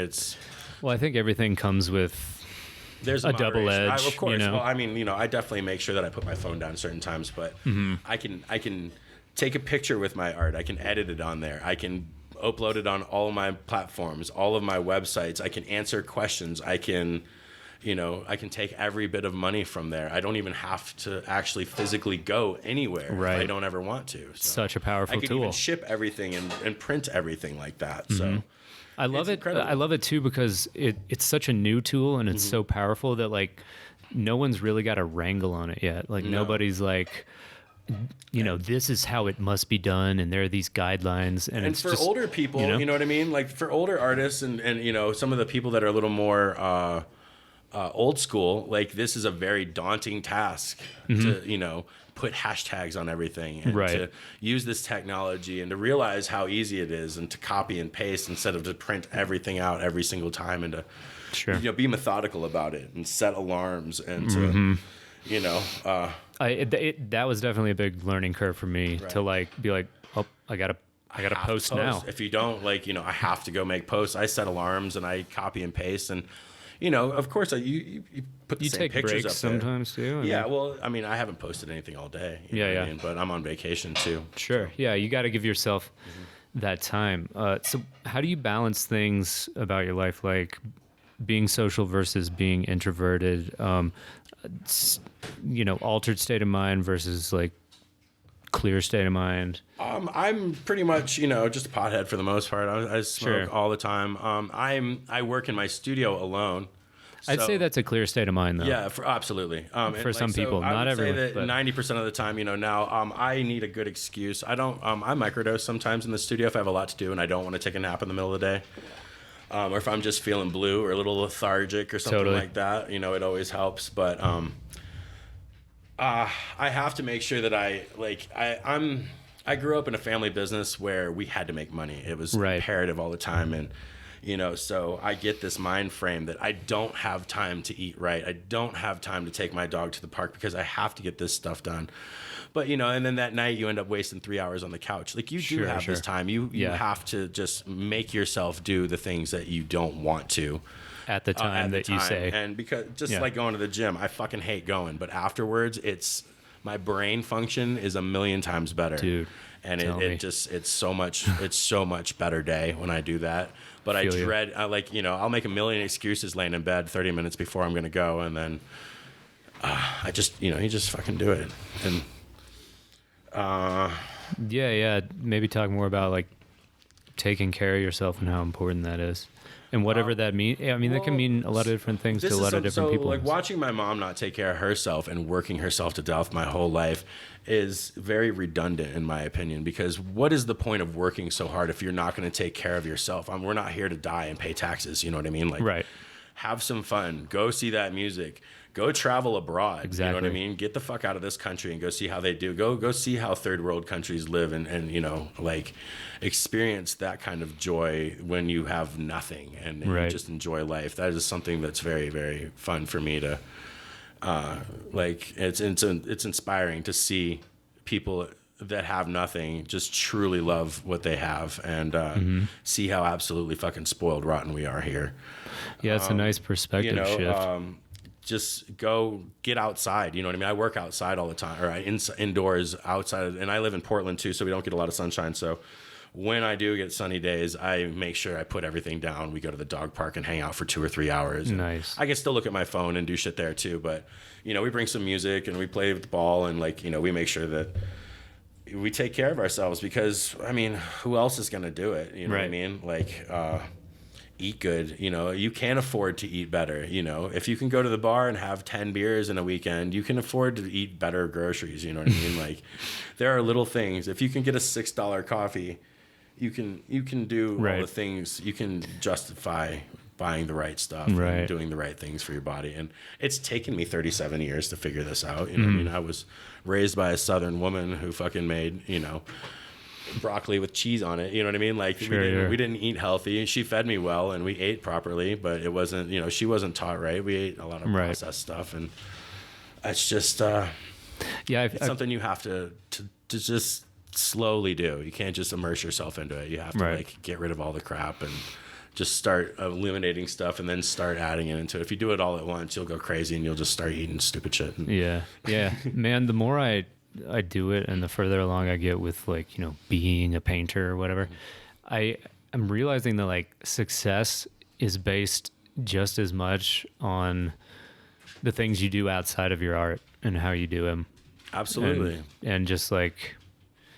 Well, I think everything comes with there's a double edge. Of course. Well, I mean, I definitely make sure that I put my phone down certain times, but I can take a picture with my art. I can edit it on there. I can upload it on all of my platforms, all of my websites. I can answer questions. I can take every bit of money from there. I don't even have to actually physically go anywhere if I don't ever want to. So such a powerful I can tool. even ship everything and print everything like that. So I love it. incredible. I love it too because it's such a new tool and it's so powerful that like no one's really got a wrangle on it yet. Like nobody's like, this is how it must be done, and there are these guidelines. And it's for just, older people, you know what I mean? Like for older artists and some of the people that are a little more old school, like this is a very daunting task to put hashtags on everything and to use this technology and to realize how easy it is and to copy and paste instead of to print everything out every single time and to be methodical about it and set alarms and to that was definitely a big learning curve for me to like be like, oh, I gotta post now. If you don't, I have to go make posts. I set alarms and I copy and paste and of course, you put the you same take pictures breaks up there. sometimes too. Well, I haven't posted anything all day. You know what I mean? But I'm on vacation too. Sure. Yeah, you got to give yourself that time. So, how do you balance things about your life, like being social versus being introverted? Altered state of mind versus like clear state of mind. I'm pretty much, just a pothead for the most part. I smoke all the time. I work in my studio alone. I'd say that's a clear state of mind, though. Yeah, absolutely. For some people, not everyone. I would say that 90% of the time, now I need a good excuse. I microdose sometimes in the studio if I have a lot to do and I don't want to take a nap in the middle of the day. Or if I'm just feeling blue or a little lethargic or something like that, it always helps. But I have to make sure that I grew up in a family business where we had to make money. It was imperative all the time. And, so I get this mind frame that I don't have time to eat right. I don't have time to take my dog to the park because I have to get this stuff done. But, and then that night you end up wasting 3 hours on the couch. Like you do have this time. You have to just make yourself do the things that you don't want to. At the time you say. And because like going to the gym, I fucking hate going. But afterwards, my brain function is a million times better. Dude. And it's so much better day when I do that. But I dread, I'll make a million excuses laying in bed 30 minutes before I'm going to go. And then I just, you just fucking do it. And maybe talk more about like taking care of yourself and how important that is. And whatever that means, I mean, that can mean a lot of different things to a lot of different people. Like watching my mom not take care of herself and working herself to death my whole life is very redundant in my opinion, because what is the point of working so hard if you're not going to take care of yourself? We're not here to die and pay taxes. You know what I mean? Like, right. Have some fun, go see that music, go travel abroad. Exactly. You know what I mean? Get the fuck out of this country and go see how they do. Go see how third world countries live and you know, like experience that kind of joy when you have nothing and right. you just enjoy life. That is something that's very, very fun for me to like. It's inspiring to see people that have nothing just truly love what they have and see how absolutely fucking spoiled rotten we are here. Yeah, it's a nice perspective shift. Just go get outside. You know what I mean? I work outside all the time, or indoors outside, and I live in Portland too, so we don't get a lot of sunshine. So when I do get sunny days, I make sure I put everything down. We go to the dog park and hang out for 2 or 3 hours. Nice. I can still look at my phone and do shit there too, but you know, we bring some music and we play with the ball and like, you know, we make sure that we take care of ourselves because I mean, who else is going to do it? You know right. what I mean? Like, eat good, you know, you can afford to eat better. You know, if you can go to the bar and have 10 beers in a weekend, you can afford to eat better groceries. You know what I mean? Like there are little things. If you can get a $6 coffee, you can do right. all the things. You can justify buying the right stuff right. and doing the right things for your body. And it's taken me 37 years to figure this out. You know what I mean? I was raised by a Southern woman who fucking made, you know, broccoli with cheese on it. You know what I mean? Like sure, we didn't eat healthy. She fed me well and we ate properly, but it wasn't, you know, she wasn't taught right. We ate a lot of processed stuff and it's just, it's something you have to just slowly do. You can't just immerse yourself into it. You have to like get rid of all the crap and just start eliminating stuff and then start adding it into it. If you do it all at once, you'll go crazy and you'll just start eating stupid shit. Yeah. Man, the more I do it and the further along I get with like, you know, being a painter or whatever, I'm realizing that like success is based just as much on the things you do outside of your art and how you do them. Absolutely. And just like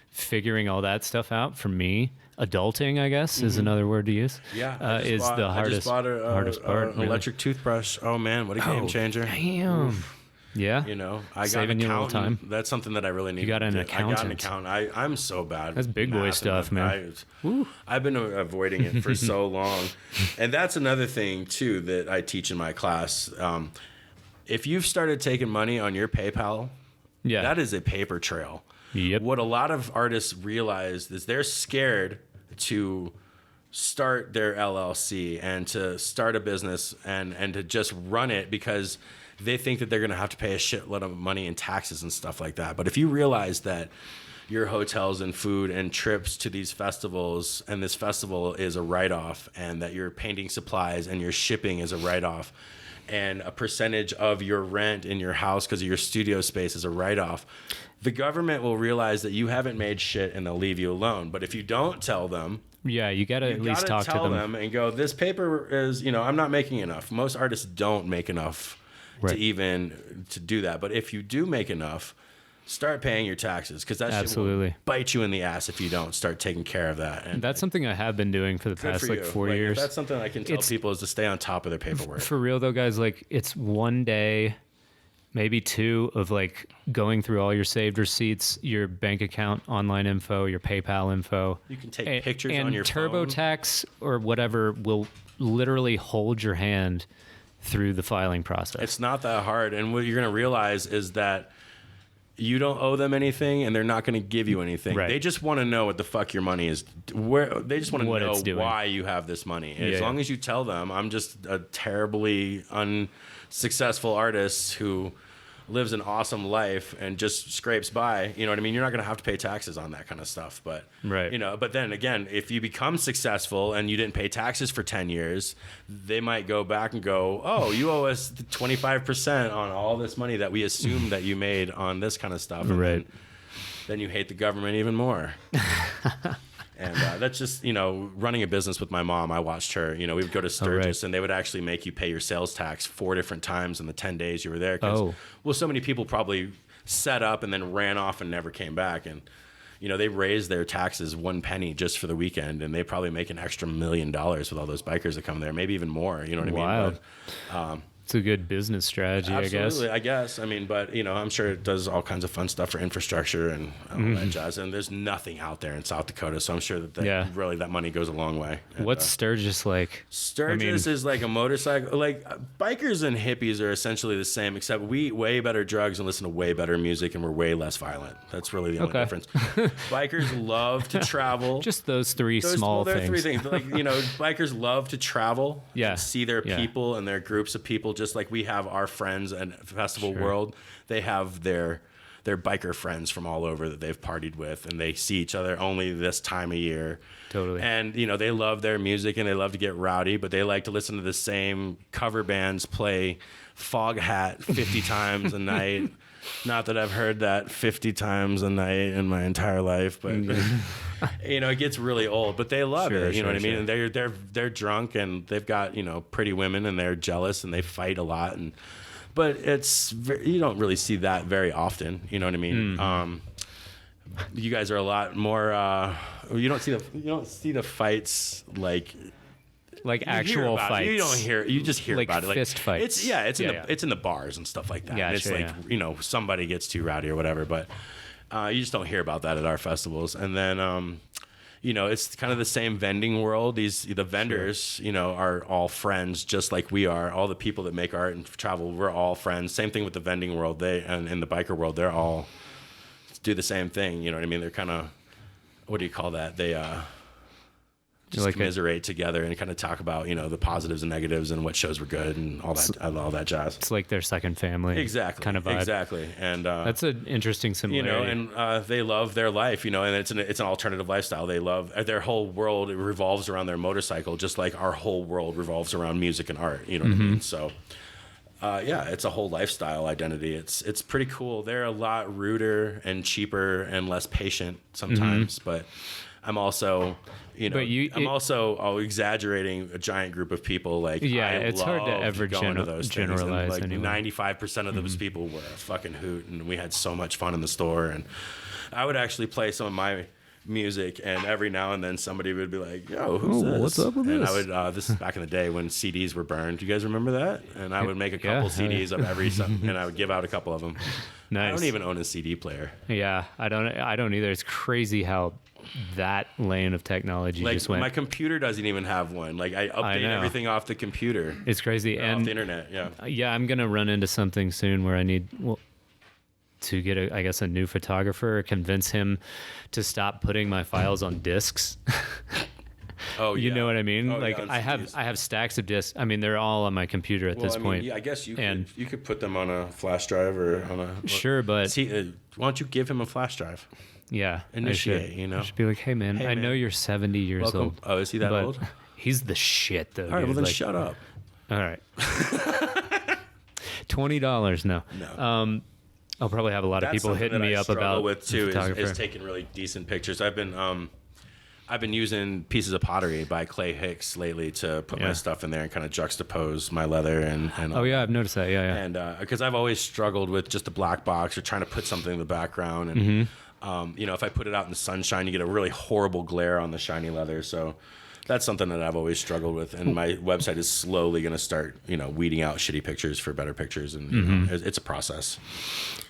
figuring all that stuff out for me, adulting, I guess, is another word to use. Yeah. Is the hardest, hardest part. Really. Electric toothbrush. Oh man, what a game changer. Damn. Oof. Yeah. You know, I Saving got an you a little accountant. time. That's something that I really need. You got an accountant. I got an accountant. I'm so bad. That's big boy stuff, man. I've been avoiding it for so long. And that's another thing, too, that I teach in my class. If you've started taking money on your PayPal, that is a paper trail. Yep. What a lot of artists realize is they're scared to start their LLC and to start a business and to just run it because they think that they're going to have to pay a shitload of money in taxes and stuff like that. But if you realize that your hotels and food and trips to these festivals and this festival is a write-off and that your painting supplies and your shipping is a write-off and a percentage of your rent in your house because of your studio space is a write-off, the government will realize that you haven't made shit and they'll leave you alone. But if you don't tell them, you got to at least talk to them and go, this paper is, you know, I'm not making enough. Most artists don't make enough to do that. But if you do make enough, start paying your taxes because that shit will bite you in the ass if you don't start taking care of that. And that's something I have been doing for the past like 4 years. That's something I can tell people is to stay on top of their paperwork. For real though, guys, like it's one day, maybe two of like going through all your saved receipts, your bank account, online info, your PayPal info. You can take pictures on your phone. And TurboTax or whatever will literally hold your hand through the filing process. It's not that hard. And what you're going to realize is that you don't owe them anything and they're not going to give you anything. Right. They just want to know what the fuck your money is. They just want to know why you have this money. As long as you tell them, I'm just a terribly unsuccessful artist who lives an awesome life and just scrapes by, you know what I mean? You're not going to have to pay taxes on that kind of stuff. But, you know, but then again, if you become successful and you didn't pay taxes for 10 years, they might go back and go, oh, you owe us 25% on all this money that we assumed that you made on this kind of stuff. And then you hate the government even more. And that's just, you know, running a business with my mom. I watched her, you know, we would go to Sturgis and they would actually make you pay your sales tax 4 different times in the 10 days you were there. Well, so many people probably set up and then ran off and never came back. And, they raise their taxes 1 penny just for the weekend, and they probably make an extra $1 million with all those bikers that come there, maybe even more. You know what I mean? Wow. But, it's a good business strategy, absolutely, I guess. I mean, but I'm sure it does all kinds of fun stuff for infrastructure and all that jazz. And there's nothing out there in South Dakota, so I'm sure that really that money goes a long way. And, What's Sturgis like? Sturgis is like a motorcycle. Like bikers and hippies are essentially the same, except we eat way better drugs and listen to way better music, and we're way less violent. That's really the only difference. Bikers love to travel. Just those small there things. are 3 things. Like bikers love to travel. Yeah. And see their people and their groups of people. Just like we have our friends and Festival World, they have their biker friends from all over that they've partied with, and they see each other only this time of year. Totally. And they love their music and they love to get rowdy, but they like to listen to the same cover bands play Fog Hat 50 times a night. Not that I've heard that 50 times a night in my entire life, but it gets really old. But they love it. You know what I mean? And they're drunk and they've got pretty women and they're jealous and they fight a lot. But you don't really see that very often. You know what I mean? You guys are a lot more. You don't see the fights like actual fights. You don't hear. You just hear like about it. Like fist fights. It's in the bars and stuff like that. Yeah, And it's somebody gets too rowdy or whatever. But you just don't hear about that at our festivals. And then it's kind of the same vending world. The vendors are all friends, just like we are. All the people that make art and travel, we're all friends. Same thing with the vending world. And in the biker world, they're all do the same thing. You know what I mean? They're kind of, what do you call that? They just commiserate together and kind of talk about the positives and negatives and what shows were good and all that jazz. It's like their second family, exactly, kind of vibe. Exactly, and that's an interesting similarity. And they love their life, and it's an alternative lifestyle. They love their whole world. It revolves around their motorcycle, just like our whole world revolves around music and art. You know what I mean? So. It's a whole lifestyle identity. It's pretty cool. They're a lot ruder and cheaper and less patient sometimes, but I'm also, I'm also exaggerating a giant group of people. Like, it's hard to ever generalize. Like anyway. 95% of those people were a fucking hoot, and we had so much fun in the store. And I would actually play some of my music, and every now and then somebody would be like, "Yo, who's this? What's up with and this?" I would. This is back in the day when CDs were burned. Do you guys remember that? And I would make a couple CDs of every, and I would give out a couple of them. Nice. I don't even own a CD player. Yeah, I don't either. It's crazy how that lane of technology just went. My computer doesn't even have one. Like I update everything off the computer. It's crazy, and off the internet. Yeah, I'm gonna run into something soon where I need to get a new photographer, or convince him to stop putting my files on discs. Oh, you yeah. know what I mean? Oh, like yeah, I have stacks of discs. I mean, they're all on my computer at this point. Yeah, I guess you could put them on a flash drive or on a. Sure, but why don't you give him a flash drive? Yeah, initiate. I should be like, hey man, I know you're 70 years Welcome. old. Oh, is he that old? He's the shit though. All right, dude. well then shut up. All right. $20 no. I'll probably have a lot of people hitting me up about with too photographer. is taking really decent pictures. I've been using pieces of pottery by Clay Hicks lately to put my stuff in there and kind of juxtapose my leather and oh yeah, I've noticed that. Yeah. And because I've always struggled with just a black box or trying to put something in the background, and if I put it out in the sunshine, you get a really horrible glare on the shiny leather. So that's something that I've always struggled with, and my website is slowly going to start, weeding out shitty pictures for better pictures, and it's a process.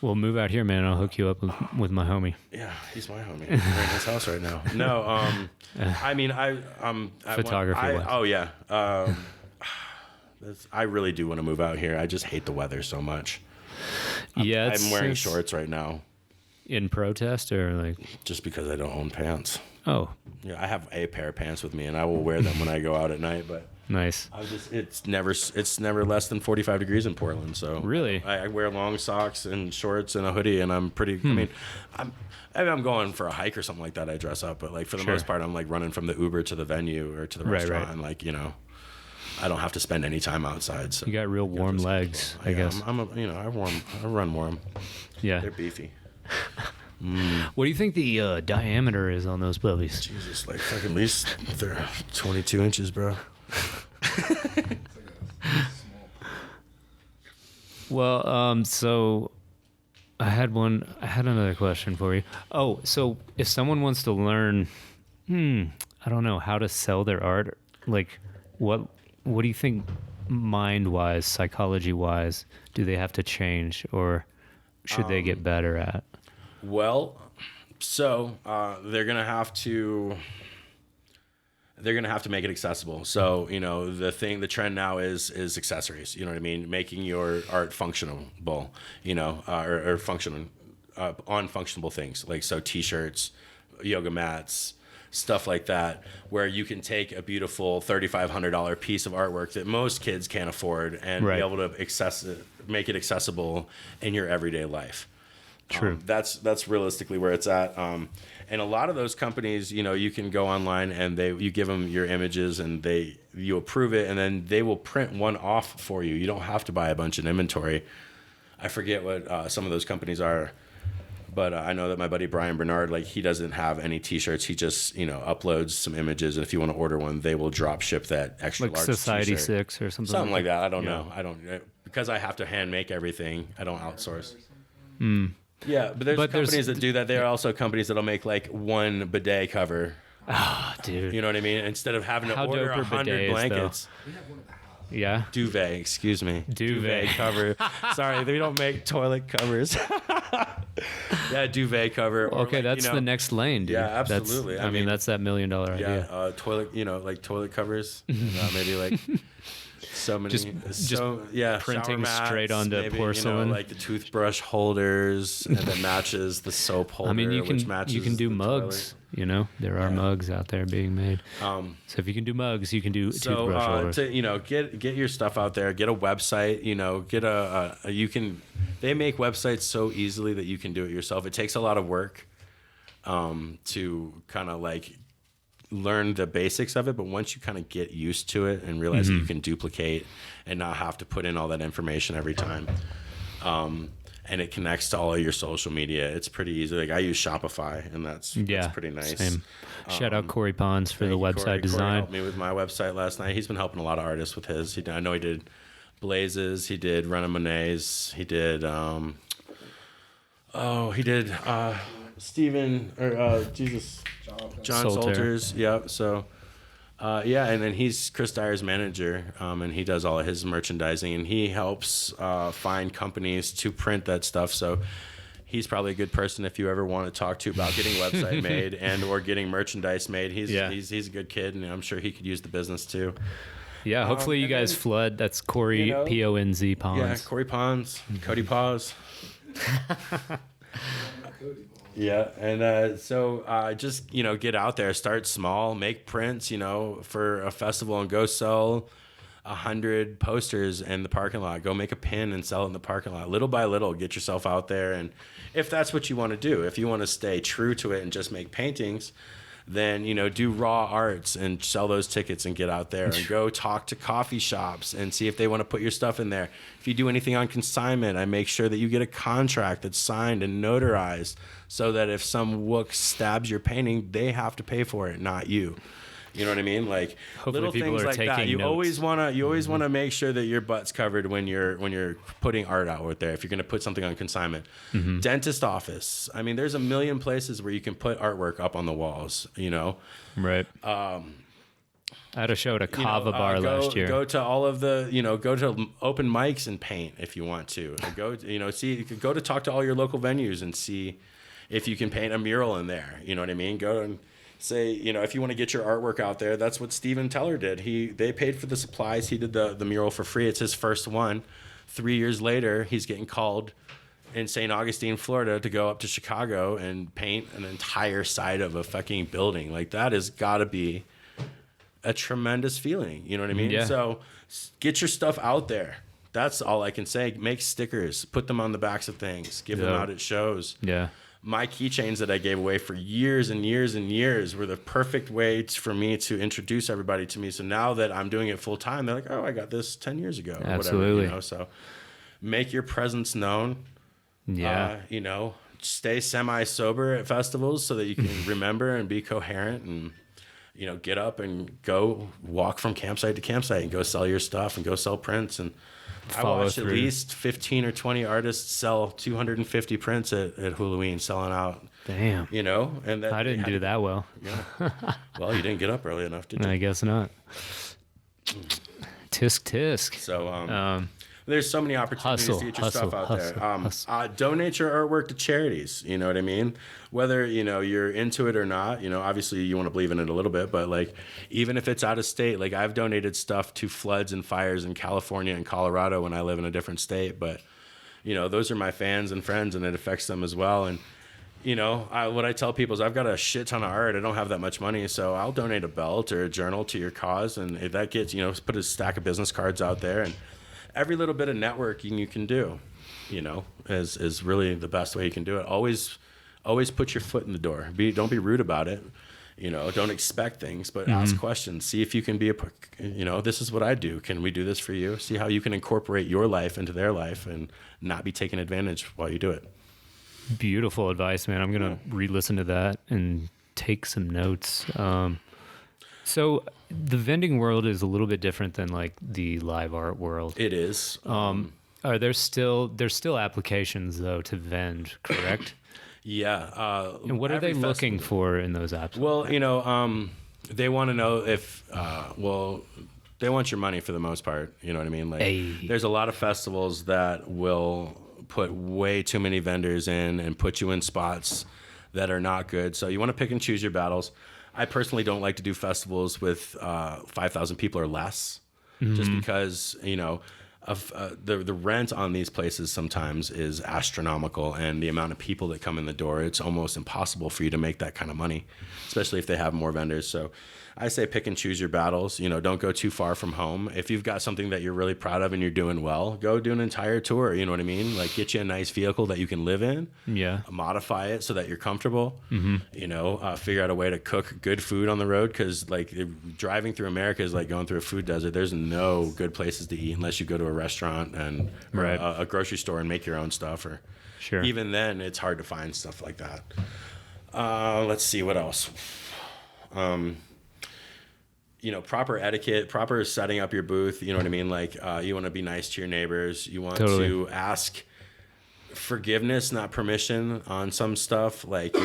Well, move out here, man. I'll hook you up with my homie. Yeah, he's my homie. We're in his house right now. No, I mean, photography. Oh yeah, I really do want to move out here. I just hate the weather so much. I'm wearing shorts right now. In protest or like? Just because I don't own pants. Oh. Yeah, I have a pair of pants with me, and I will wear them when I go out at night. But nice. It's never less than 45 degrees in Portland. So really, I wear long socks and shorts and a hoodie, and I'm pretty. I mean, I'm going for a hike or something like that. I dress up, but like for the most part, I'm like running from the Uber to the venue or to the restaurant, and like I don't have to spend any time outside. So you got real warm legs, I guess. I run warm. Yeah, they're beefy. What do you think the diameter is on those puppies? Jesus, like at least they're 22 inches, bro. Well, so I had another question for you. Oh, so if someone wants to learn, I don't know, how to sell their art, like what do you think mind-wise, psychology-wise, do they have to change, or should they get better at? Well, so they're gonna have to make it accessible. So, you know, the trend now is accessories. You know what I mean? Making your art functionable. You know, or functional on functionable things, like so t-shirts, yoga mats, stuff like that, where you can take a beautiful $3,500 piece of artwork that most kids can't afford and be able to make it accessible in your everyday life. True. That's realistically where it's at. And a lot of those companies, you know, you can go online and you give them your images and you approve it, and then they will print one off for you. You don't have to buy a bunch of inventory. I forget what some of those companies are, but I know that my buddy Brian Bernard, like, he doesn't have any t-shirts. He just, you know, uploads some images, and if you want to order one, they will drop ship that extra like large Society t-shirt. 6 or something. Something like that. I don't know. Because I have to hand make everything. I don't outsource. Yeah, but there's companies that do that. There are also companies that'll make like one bidet cover. Oh, dude. You know what I mean? Instead of having to order 100 blankets. Yeah. Duvet, excuse me. Duvet cover. Sorry, they don't make toilet covers. Yeah, duvet cover. Or okay, that's the next lane, dude. Yeah, absolutely. I mean, that's that $1 million idea. Yeah, toilet, you know, like toilet covers. Maybe like so many. Just printing mats, straight onto maybe, porcelain. You know, like the toothbrush holders and that matches the soap holder. I mean, you which matches can do the mugs. toilet. You know, there are mugs out there being made. So if you can do mugs, you can do toothbrush holders. To, you know, get your stuff out there. Get a website. You know, They make websites so easily that you can do it yourself. It takes a lot of work to kind of like learn the basics of it, but once you kind of get used to it and realize that you can duplicate and not have to put in all that information every time, and it connects to all of your social media, it's pretty easy. Like I use Shopify, and that's pretty nice. Same. Shout out Corey Pons for the website design. Corey helped me with my website last night. He's been helping a lot of artists with his. I know he did Blazes, he did Run and Monet's, he did Steven or John Salters. Yeah. So and then he's Chris Dyer's manager, and he does all of his merchandising, and he helps find companies to print that stuff. So he's probably a good person if you ever want to talk to about getting a website made and or getting merchandise made. He's a good kid, and I'm sure he could use the business too. Yeah, hopefully you guys flood. That's Corey, Ponz Pons. Yeah, Corey Pons, Cody Paws. Yeah, and so just, you know, get out there, start small, make prints, you know, for a festival, and go sell 100 posters in the parking lot. Go make a pin and sell it in the parking lot. Little by little, get yourself out there. And if that's what you want to do, if you want to stay true to it and just make paintings, then, you know, do raw arts and sell those tickets and get out there and go talk to coffee shops and see if they want to put your stuff in there. If you do anything on consignment, I make sure that you get a contract that's signed and notarized so that if some wook stabs your painting, they have to pay for it, not you. You know what I mean? Like hopefully little things like that. You always wanna make sure that your butt's covered when you're putting art out there. If you're gonna put something on consignment, dentist office. I mean, there's a million places where you can put artwork up on the walls. You know, right? I had a show at a Kava bar last year. Go to all of the, you know, go to open mics and paint if you want to. Go to talk to all your local venues and see if you can paint a mural in there. You know what I mean? Go and say, you know, if you want to get your artwork out there, that's what Steven Teller did. They paid for the supplies. He did the mural for free. It's his first one. 3 years later, he's getting called in St. Augustine, Florida, to go up to Chicago and paint an entire side of a fucking building. Like, that has got to be a tremendous feeling. You know what I mean? Yeah. So get your stuff out there. That's all I can say. Make stickers, put them on the backs of things, give them out at shows. Yeah. My keychains that I gave away for years and years and years were the perfect way for me to introduce everybody to me. So now that I'm doing it full time, they're like, oh, I got this 10 years ago. Or Absolutely. whatever, you know? So make your presence known. Yeah. You know, stay semi-sober at festivals so that you can remember and be coherent, and, you know, get up and go walk from campsite to campsite and go sell your stuff and go sell prints. And I follow watched through. at least 15 or 20 artists sell 250 prints at Halloween, selling out. Damn. You know, and that I didn't do that well. Yeah. Well, you didn't get up early enough, did you? I guess not. Tisk tisk. So there's so many opportunities to get your stuff out there. Donate your artwork to charities. You know what I mean? Whether you're into it or not. Obviously you want to believe in it a little bit, but like even if it's out of state, like I've donated stuff to floods and fires in California and Colorado when I live in a different state. But those are my fans and friends, and it affects them as well. And what I tell people is I've got a shit ton of art. I don't have that much money, so I'll donate a belt or a journal to your cause. And if that gets, put a stack of business cards out there, and every little bit of networking you can do, is really the best way you can do it. Always put your foot in the door. Don't be rude about it. Don't expect things, but ask questions. See if you can be this is what I do. Can we do this for you? See how you can incorporate your life into their life and not be taken advantage while you do it. Beautiful advice, man. I'm going to re-listen to that and take some notes. So the vending world is a little bit different than like the live art world. It is. Are there's still applications though to vend, correct? Yeah. And what are they looking for in those apps? Well, they want to know if, they want your money for the most part. You know what I mean? Like, there's a lot of festivals that will put way too many vendors in and put you in spots that are not good. So you want to pick and choose your battles. I personally don't like to do festivals with 5,000 people or less, just because the rent on these places sometimes is astronomical, and the amount of people that come in the door, it's almost impossible for you to make that kind of money, especially if they have more vendors. So I say pick and choose your battles. Don't go too far from home. If you've got something that you're really proud of and you're doing well, go do an entire tour. You know what I mean? Like, get you a nice vehicle that you can live in. Yeah. Modify it so that you're comfortable. Figure out a way to cook good food on the road, because like driving through America is like going through a food desert. There's no good places to eat unless you go to a restaurant and a grocery store and make your own stuff. Or even then, it's hard to find stuff like that. Let's see what else. Proper etiquette, proper setting up your booth. You know what I mean? Like, you want to be nice to your neighbors. You want to ask forgiveness, not permission on some stuff. Like,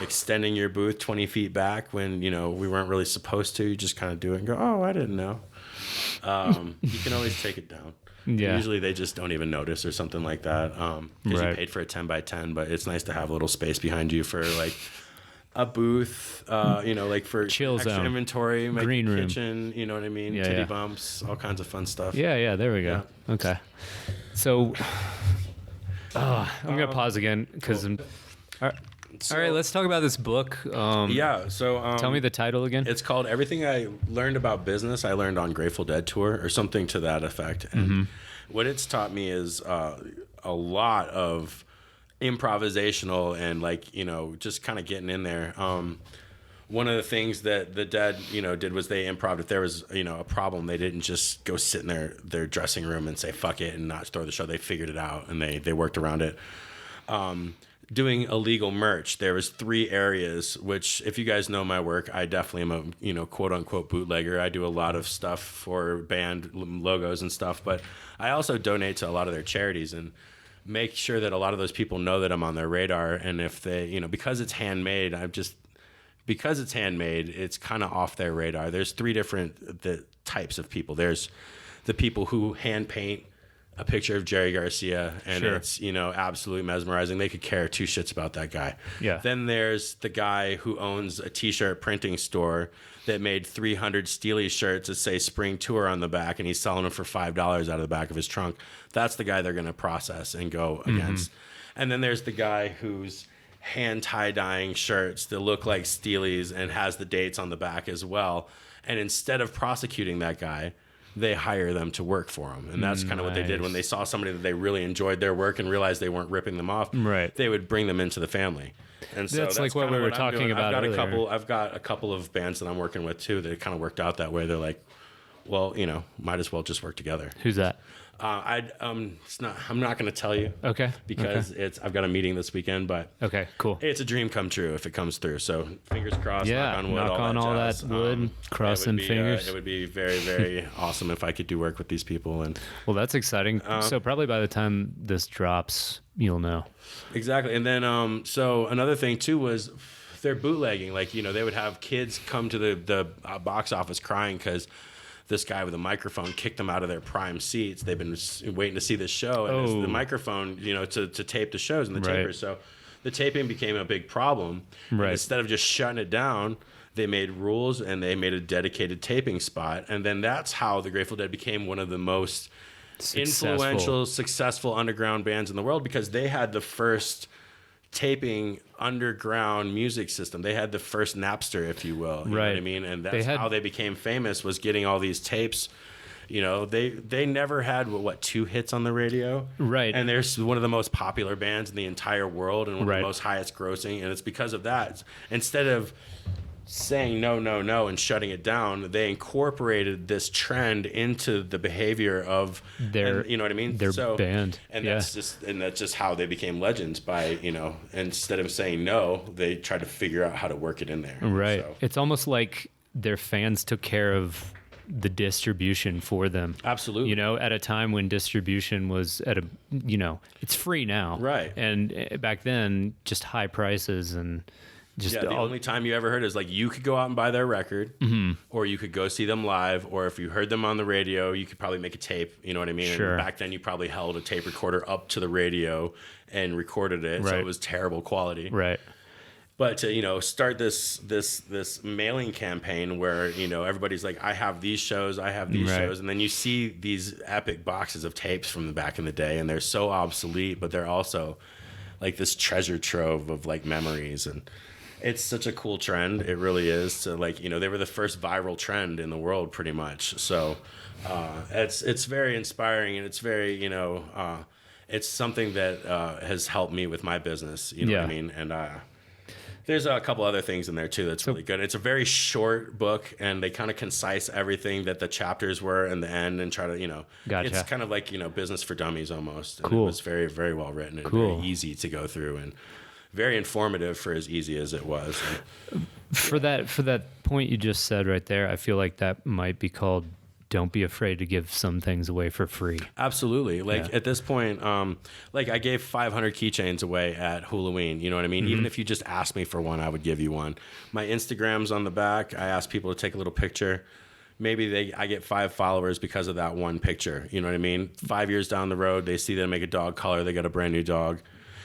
extending your booth 20 feet back when, we weren't really supposed to. You just kind of do it and go, oh, I didn't know. You can always take it down. Yeah. Usually they just don't even notice or something like that. Because you paid for a 10 by 10, but it's nice to have a little space behind you for like a booth, like for chill extra zone, inventory, make green room, kitchen, you know what I mean? Titty bumps, all kinds of fun stuff. Yeah, there we go. Yeah. Okay. So, I'm going to pause again because cool. All right, let's talk about this book. Tell me the title again. It's called Everything I Learned About Business I Learned on Grateful Dead Tour, or something to that effect. And what it's taught me is a lot of improvisational and just kind of getting in there. One of the things that the Dead did was they improv. If there was a problem, they didn't just go sit in their dressing room and say fuck it and not throw the show. They figured it out and they worked around it. Doing illegal merch, there was 3 areas, which if you guys know my work, I definitely am a quote unquote bootlegger. I do a lot of stuff for band logos and stuff, but I also donate to a lot of their charities and make sure that a lot of those people know that I'm on their radar. And if they, because it's handmade, it's kind of off their radar. There's 3 different types of people. There's the people who hand paint a picture of Jerry Garcia, and it's, absolutely mesmerizing. They could care 2 shits about that guy. Yeah. Then there's the guy who owns a t-shirt printing store that made 300 Steely shirts that say Spring Tour on the back, and he's selling them for $5 out of the back of his trunk. That's the guy they're going to process and go against. And then there's the guy who's hand tie-dyeing shirts that look like Steely's and has the dates on the back as well. And instead of prosecuting that guy, they hire them to work for them. And that's kind of what they did when they saw somebody that they really enjoyed their work and realized they weren't ripping them off. Right. They would bring them into the family. And so that's like what we were talking about earlier. I've got a couple of bands that I'm working with too that it kind of worked out that way. They're like, well, might as well just work together. Who's that? I'm not going to tell you. Okay. Because I've got a meeting this weekend, but Okay, cool. it's a dream come true if it comes through. So fingers crossed, Yeah, knock on wood, knock on all jazz. that wood, crossing fingers. It would be very, very awesome if I could do work with these people. And Well, that's exciting. So probably by the time this drops, you'll know. exactly. And then, so another thing too was they're bootlegging. Like, they would have kids come to the box office crying because this guy with a microphone kicked them out of their prime seats. They've been waiting to see this show, and it's the microphone, to tape the shows and the tapers. So the taping became a big problem. Right. And instead of just shutting it down, they made rules and they made a dedicated taping spot. And then that's how the Grateful Dead became one of the most influential, successful underground bands in the world, because they had the first taping underground music system. They had the first Napster, if you will. You know what I mean? And that's how they became famous, was getting all these tapes. They never had, 2 hits on the radio? Right. And they're one of the most popular bands in the entire world and one of the most highest grossing. And it's because of that. Instead of saying no, no, no and shutting it down, they incorporated this trend into the behavior of their, you know what I mean? Their band. And that's just how they became legends by, instead of saying no, they tried to figure out how to work it in there. Right. So. It's almost like their fans took care of the distribution for them. Absolutely. At a time when distribution was at a, it's free now. Right. And back then, just high prices and just the only time you ever heard is like you could go out and buy their record, or you could go see them live, or if you heard them on the radio, you could probably make a tape. You know what I mean? Sure. And back then, you probably held a tape recorder up to the radio and recorded it, so it was terrible quality. Right. But to start this mailing campaign where everybody's like, I have these shows, shows, and then you see these epic boxes of tapes from the back in the day, and they're so obsolete, but they're also like this treasure trove of like memories. And it's such a cool trend. It really is. To they were the first viral trend in the world, pretty much. So it's very inspiring, and it's very it's something that has helped me with my business. You know what I mean? And there's a couple other things in there too that's really good. It's a very short book, and they kind of concise everything that the chapters were in the end, and try to Gotcha. It's kind of like business for dummies almost. And Cool. It was very, very well written and very easy to go through, and very informative for as easy as it was. For that point you just said right there, I feel like that might be called "Don't be afraid to give some things away for free." Absolutely. At this point, I gave 500 keychains away at Halloween. You know what I mean? Even if you just asked me for one, I would give you one. My Instagram's on the back. I ask people to take a little picture. Maybe I get 5 followers because of that one picture. You know what I mean? 5 years down the road, they see them make a dog collar. They got a brand new dog.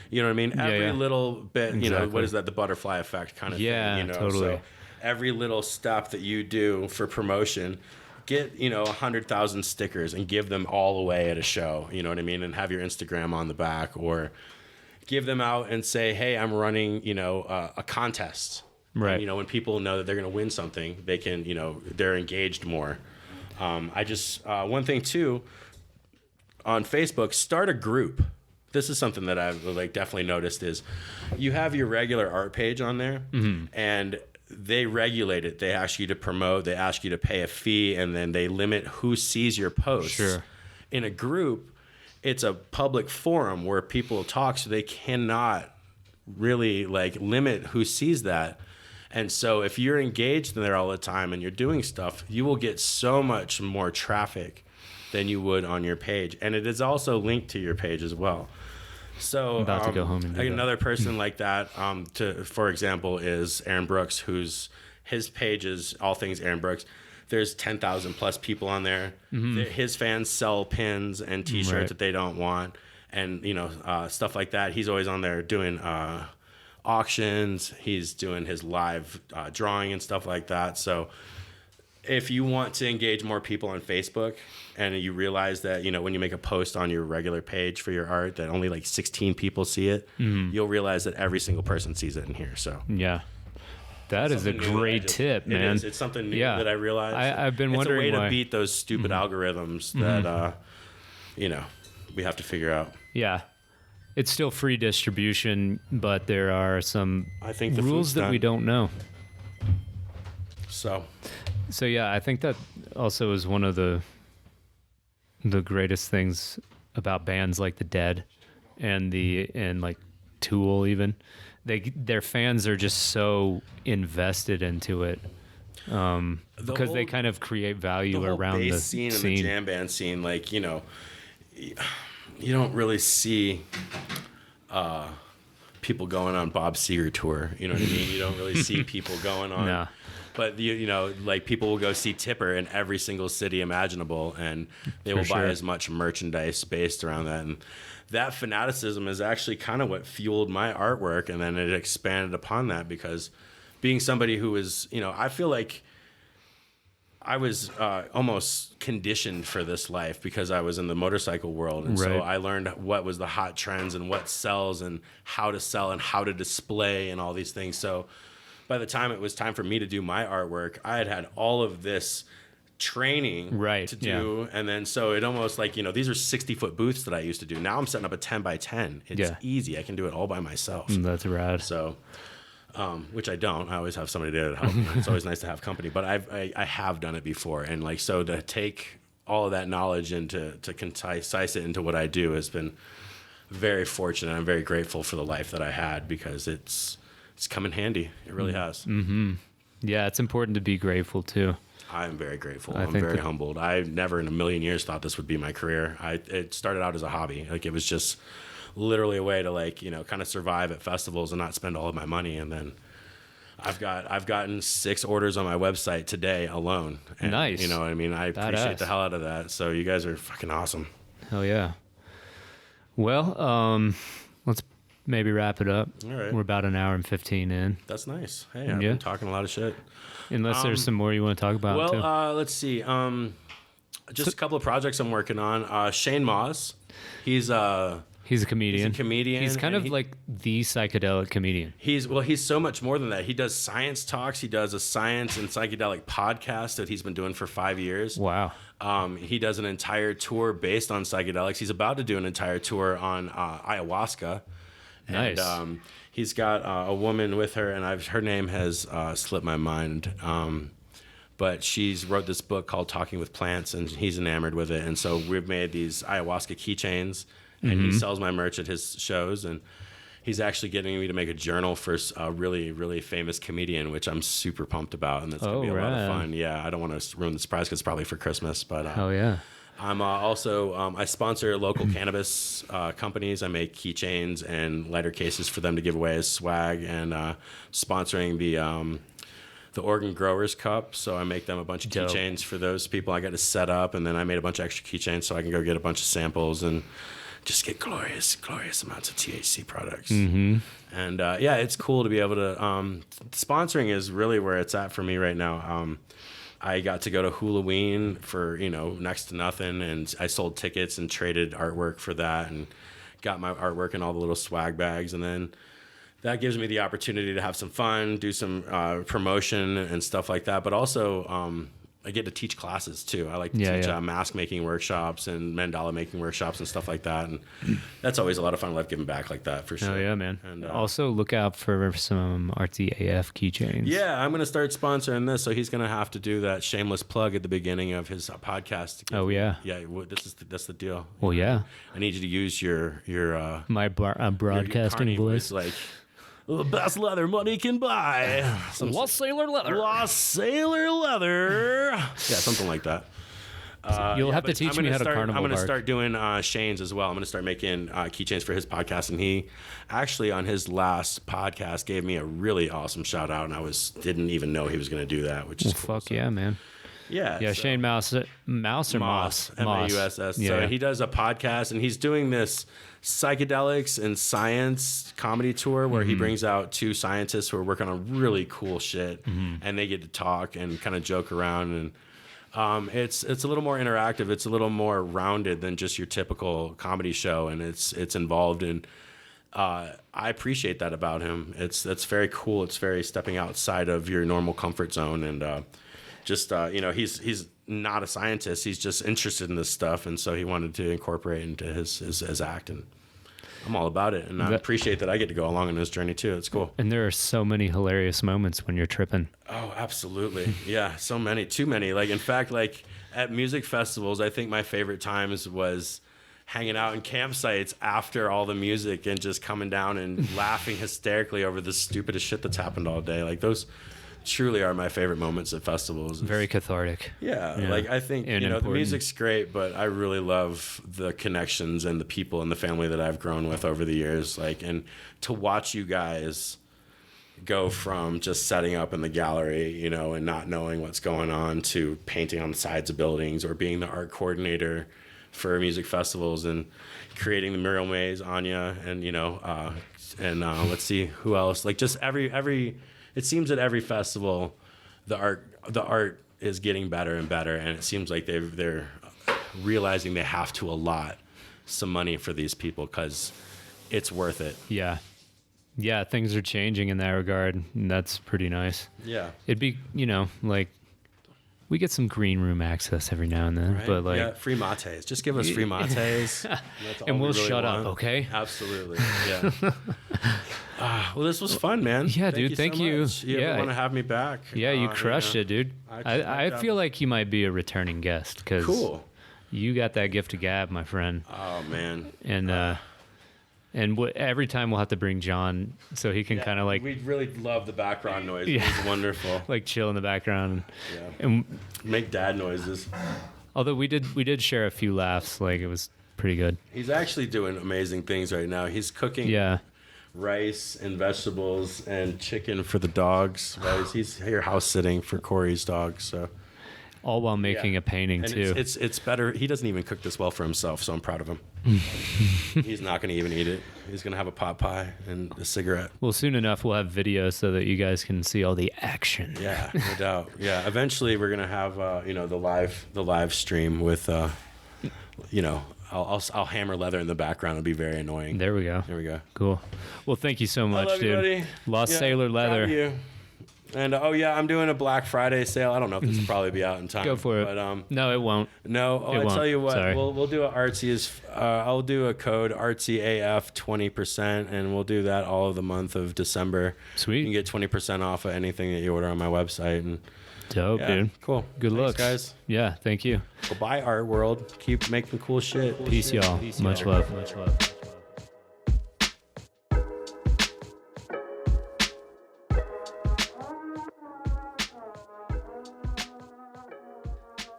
You know what I mean? Every little bit, Exactly. What is that? The butterfly effect kind of thing. Totally. So every little step that you do for promotion, get 100,000 stickers and give them all away at a show. You know what I mean? And have your Instagram on the back, or give them out and say, hey, I'm running a contest. Right. And, when people know that they're going to win something, they can they're engaged more. I just one thing too, on Facebook, start a group. This is something that I've definitely noticed is you have your regular art page on there, and they regulate it. They ask you to promote, they ask you to pay a fee, and then they limit who sees your posts. Sure. In a group, it's a public forum where people talk, so they cannot really limit who sees that. And so if you're engaged in there all the time and you're doing stuff, you will get so much more traffic than you would on your page. And it is also linked to your page as well. So I'm about to go home and do that. Another person like that, for example, is Aaron Brooks, his page is all things Aaron Brooks. There's 10,000 plus people on there. His fans sell pins and T-shirts that they don't want, and stuff like that. He's always on there doing auctions. He's doing his live drawing and stuff like that. So if you want to engage more people on Facebook, and you realize that when you make a post on your regular page for your art that only 16 people see it, you'll realize that every single person sees it in here. So yeah, that is a great tip, man. It is. It's something new that I realized. I've been wondering it's a way why. to beat those stupid algorithms that we have to figure out. Yeah. It's still free distribution, but there are some I think the rules food's that done. we don't know. So So yeah, I think that also is one of the greatest things about bands like the Dead and like Tool even. Their fans are just so invested into it. Because they kind of create value the whole around bass the scene scene. and the jam band scene, like, you know, you don't really see people going on Bob Seger tour. You know what I mean? You don't really see people going on. No. But you know, like people will go see Tipper in every single city imaginable, and they will buy as much merchandise based around that. And that fanaticism is actually kind of what fueled my artwork, and then it expanded upon that because being somebody who is, you know, I feel like I was almost conditioned for this life because I was in the motorcycle world. And so I learned what was the hot trends and what sells and how to sell and how to display and all these things. So by the time it was time for me to do my artwork, I had all of this training to do. And then so it almost like, you know, these are 60-foot booths that I used to do. Now I'm setting up a 10 by 10. It's easy. I can do it all by myself. That's rad. So... which I don't. I always have somebody there to help me. It's always nice to have company, but I have done it before, and like so to take all of that knowledge and to concise it into what I do has been very fortunate. I'm very grateful for the life that I had because it's come in handy. It really has. Mm-hmm. Yeah, it's important to be grateful too. I'm very grateful. I'm very humbled. I never in a million years thought this would be my career. It started out as a hobby. Like it was just literally a way to like, you know, kind of survive at festivals and not spend all of my money. And then I've gotten 6 orders on my website today alone. And, nice. You know what I mean? I appreciate the hell out of that. So you guys are fucking awesome. Hell yeah. Well, let's maybe wrap it up. All right. We're about an hour and 15 in. That's nice. Hey, I've been talking a lot of shit. Unless there's some more you want to talk about. Well, too. let's see. Just a couple of projects I'm working on. Shane Moss. He's a comedian. He's kind of like the psychedelic comedian. He's so much more than that. He does science talks. He does a science and psychedelic podcast that he's been doing for 5 years. Wow. He does an entire tour based on psychedelics. He's about to do an entire tour on ayahuasca. Nice. And he's got a woman with her, and her name has slipped my mind. But she's wrote this book called Talking with Plants, and he's enamored with it. And so we've made these ayahuasca keychains. And he sells my merch at his shows, and he's actually getting me to make a journal for a really, really famous comedian, which I'm super pumped about, and that's going to be a lot of fun. Yeah, I don't want to ruin the surprise because it's probably for Christmas, but hell yeah. I'm also I sponsor local cannabis companies. I make keychains and lighter cases for them to give away as swag, and sponsoring the Oregon Growers Cup. So I make them a bunch of keychains for those people. I got to set up, and then I made a bunch of extra keychains so I can go get a bunch of samples and just get glorious amounts of THC products. And it's cool to be able to sponsoring is really where it's at for me right now. I got to go to Halloween for, you know, next to nothing, and I sold tickets and traded artwork for that and got my artwork in all the little swag bags, and then that gives me the opportunity to have some fun, do some promotion and stuff like that, but also I get to teach classes too. I like to teach mask making workshops and mandala making workshops and stuff like that. And that's always a lot of fun. I love giving back like that for sure. Oh yeah, man. And also look out for some Artsy AF keychains. Yeah, I'm going to start sponsoring this. So he's going to have to do that shameless plug at the beginning of his podcast. Oh yeah. Yeah. That's the deal. Well, yeah. I need you to use your my broadcasting your voice. Like, the best leather money can buy. Some Lost Sailor leather. Lost Sailor leather. Yeah, something like that. You'll have to teach me how to carnival I'm going to bark. start doing Shane's as well. I'm going to start making keychains for his podcast. And he actually, on his last podcast, gave me a really awesome shout out. And I didn't even know he was going to do that, which is cool. Fuck yeah, man. Yeah. Yeah, so Shane Moss or Moss? Mauss. Yeah. So he does a podcast, and he's doing this psychedelics and science comedy tour where he brings out 2 scientists who are working on really cool shit, and they get to talk and kind of joke around. And it's a little more interactive. It's a little more rounded than just your typical comedy show, and it's involved in. I appreciate that about him. That's very cool. It's very stepping outside of your normal comfort zone, and he's not a scientist. He's just interested in this stuff, and so he wanted to incorporate into his act. And I'm all about it, and I appreciate that I get to go along on this journey too. It's cool. And there are so many hilarious moments when you're tripping. Oh, absolutely. Yeah, so many, too many. Like, in fact, like at music festivals, I think my favorite times was hanging out in campsites after all the music and just coming down and laughing hysterically over the stupidest shit that's happened all day. Like, those truly are my favorite moments at festivals. Very cathartic. Yeah, like I think, And the important. music's great, but I really love the connections and the people and the family that I've grown with over the years. Like, and to watch you guys go from just setting up in the gallery, and not knowing what's going on, to painting on the sides of buildings, or being the art coordinator for music festivals and creating the mural maze, Anya, and let's see who else. Like, just every it seems at every festival, the art is getting better and better, and it seems like they're realizing they have to allot some money for these people because it's worth it. Yeah, things are changing in that regard, and that's pretty nice. Yeah, it'd be like we get some green room access every now and then, right? But like, yeah, free mates. Just give us free mates, and we'll shut up, okay? Absolutely. Yeah. Well, this was fun, man. Yeah, dude. Thank you. Much. You ever want to have me back? Yeah, you crushed it, dude. I feel like you might be a returning guest because cool. You got that gift of gab, my friend. Oh man. And every time we'll have to bring John so he can kind of like. We really love the background noise. Yeah. It's wonderful. Like chill in the background. Yeah. And make dad noises. Although we did share a few laughs, like it was pretty good. He's actually doing amazing things right now. He's cooking rice and vegetables and chicken for the dogs. Right? He's here house sitting for Corey's dogs. So all while making a painting and too. It's better. He doesn't even cook this well for himself, so I'm proud of him. He's not going to even eat it. He's going to have a pot pie and a cigarette. Well, soon enough we'll have video so that you guys can see all the action. Yeah, no doubt. Yeah, eventually we're going to have the live stream with I'll hammer leather in the background. It'll be very annoying. There we go. Cool. Well, thank you so much, I love dude. You, buddy. Lost Sailor Leather. Proud of you. And I'm doing a Black Friday sale. I don't know if this will probably be out in time. Go for it. But no, it won't. No, it won't. Tell you what. Sorry. We'll do I'll do a code ArtsyAF 20%, and we'll do that all of the month of December. Sweet. You can get 20% off of anything that you order on my website. And dope, dude. Cool. Good luck, guys. Yeah, thank you. Go buy Art World. Keep making cool shit. Peace, y'all. Much love.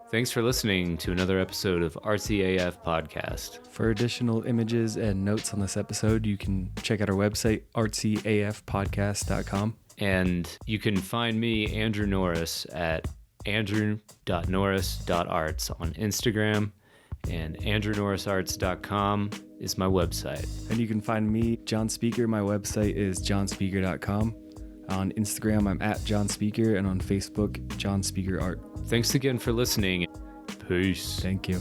Thanks for listening to another episode of Artsy AF Podcast. For additional images and notes on this episode, you can check out our website, artsyafpodcast.com. And you can find me, Andrew Norris, at andrew.norris.arts on Instagram, and andrewnorrisarts.com is my website. And you can find me, John Speaker. My website is johnspeaker.com. On Instagram, I'm at John Speaker, and on Facebook, John Speaker Art. Thanks again for listening. Peace. Thank you.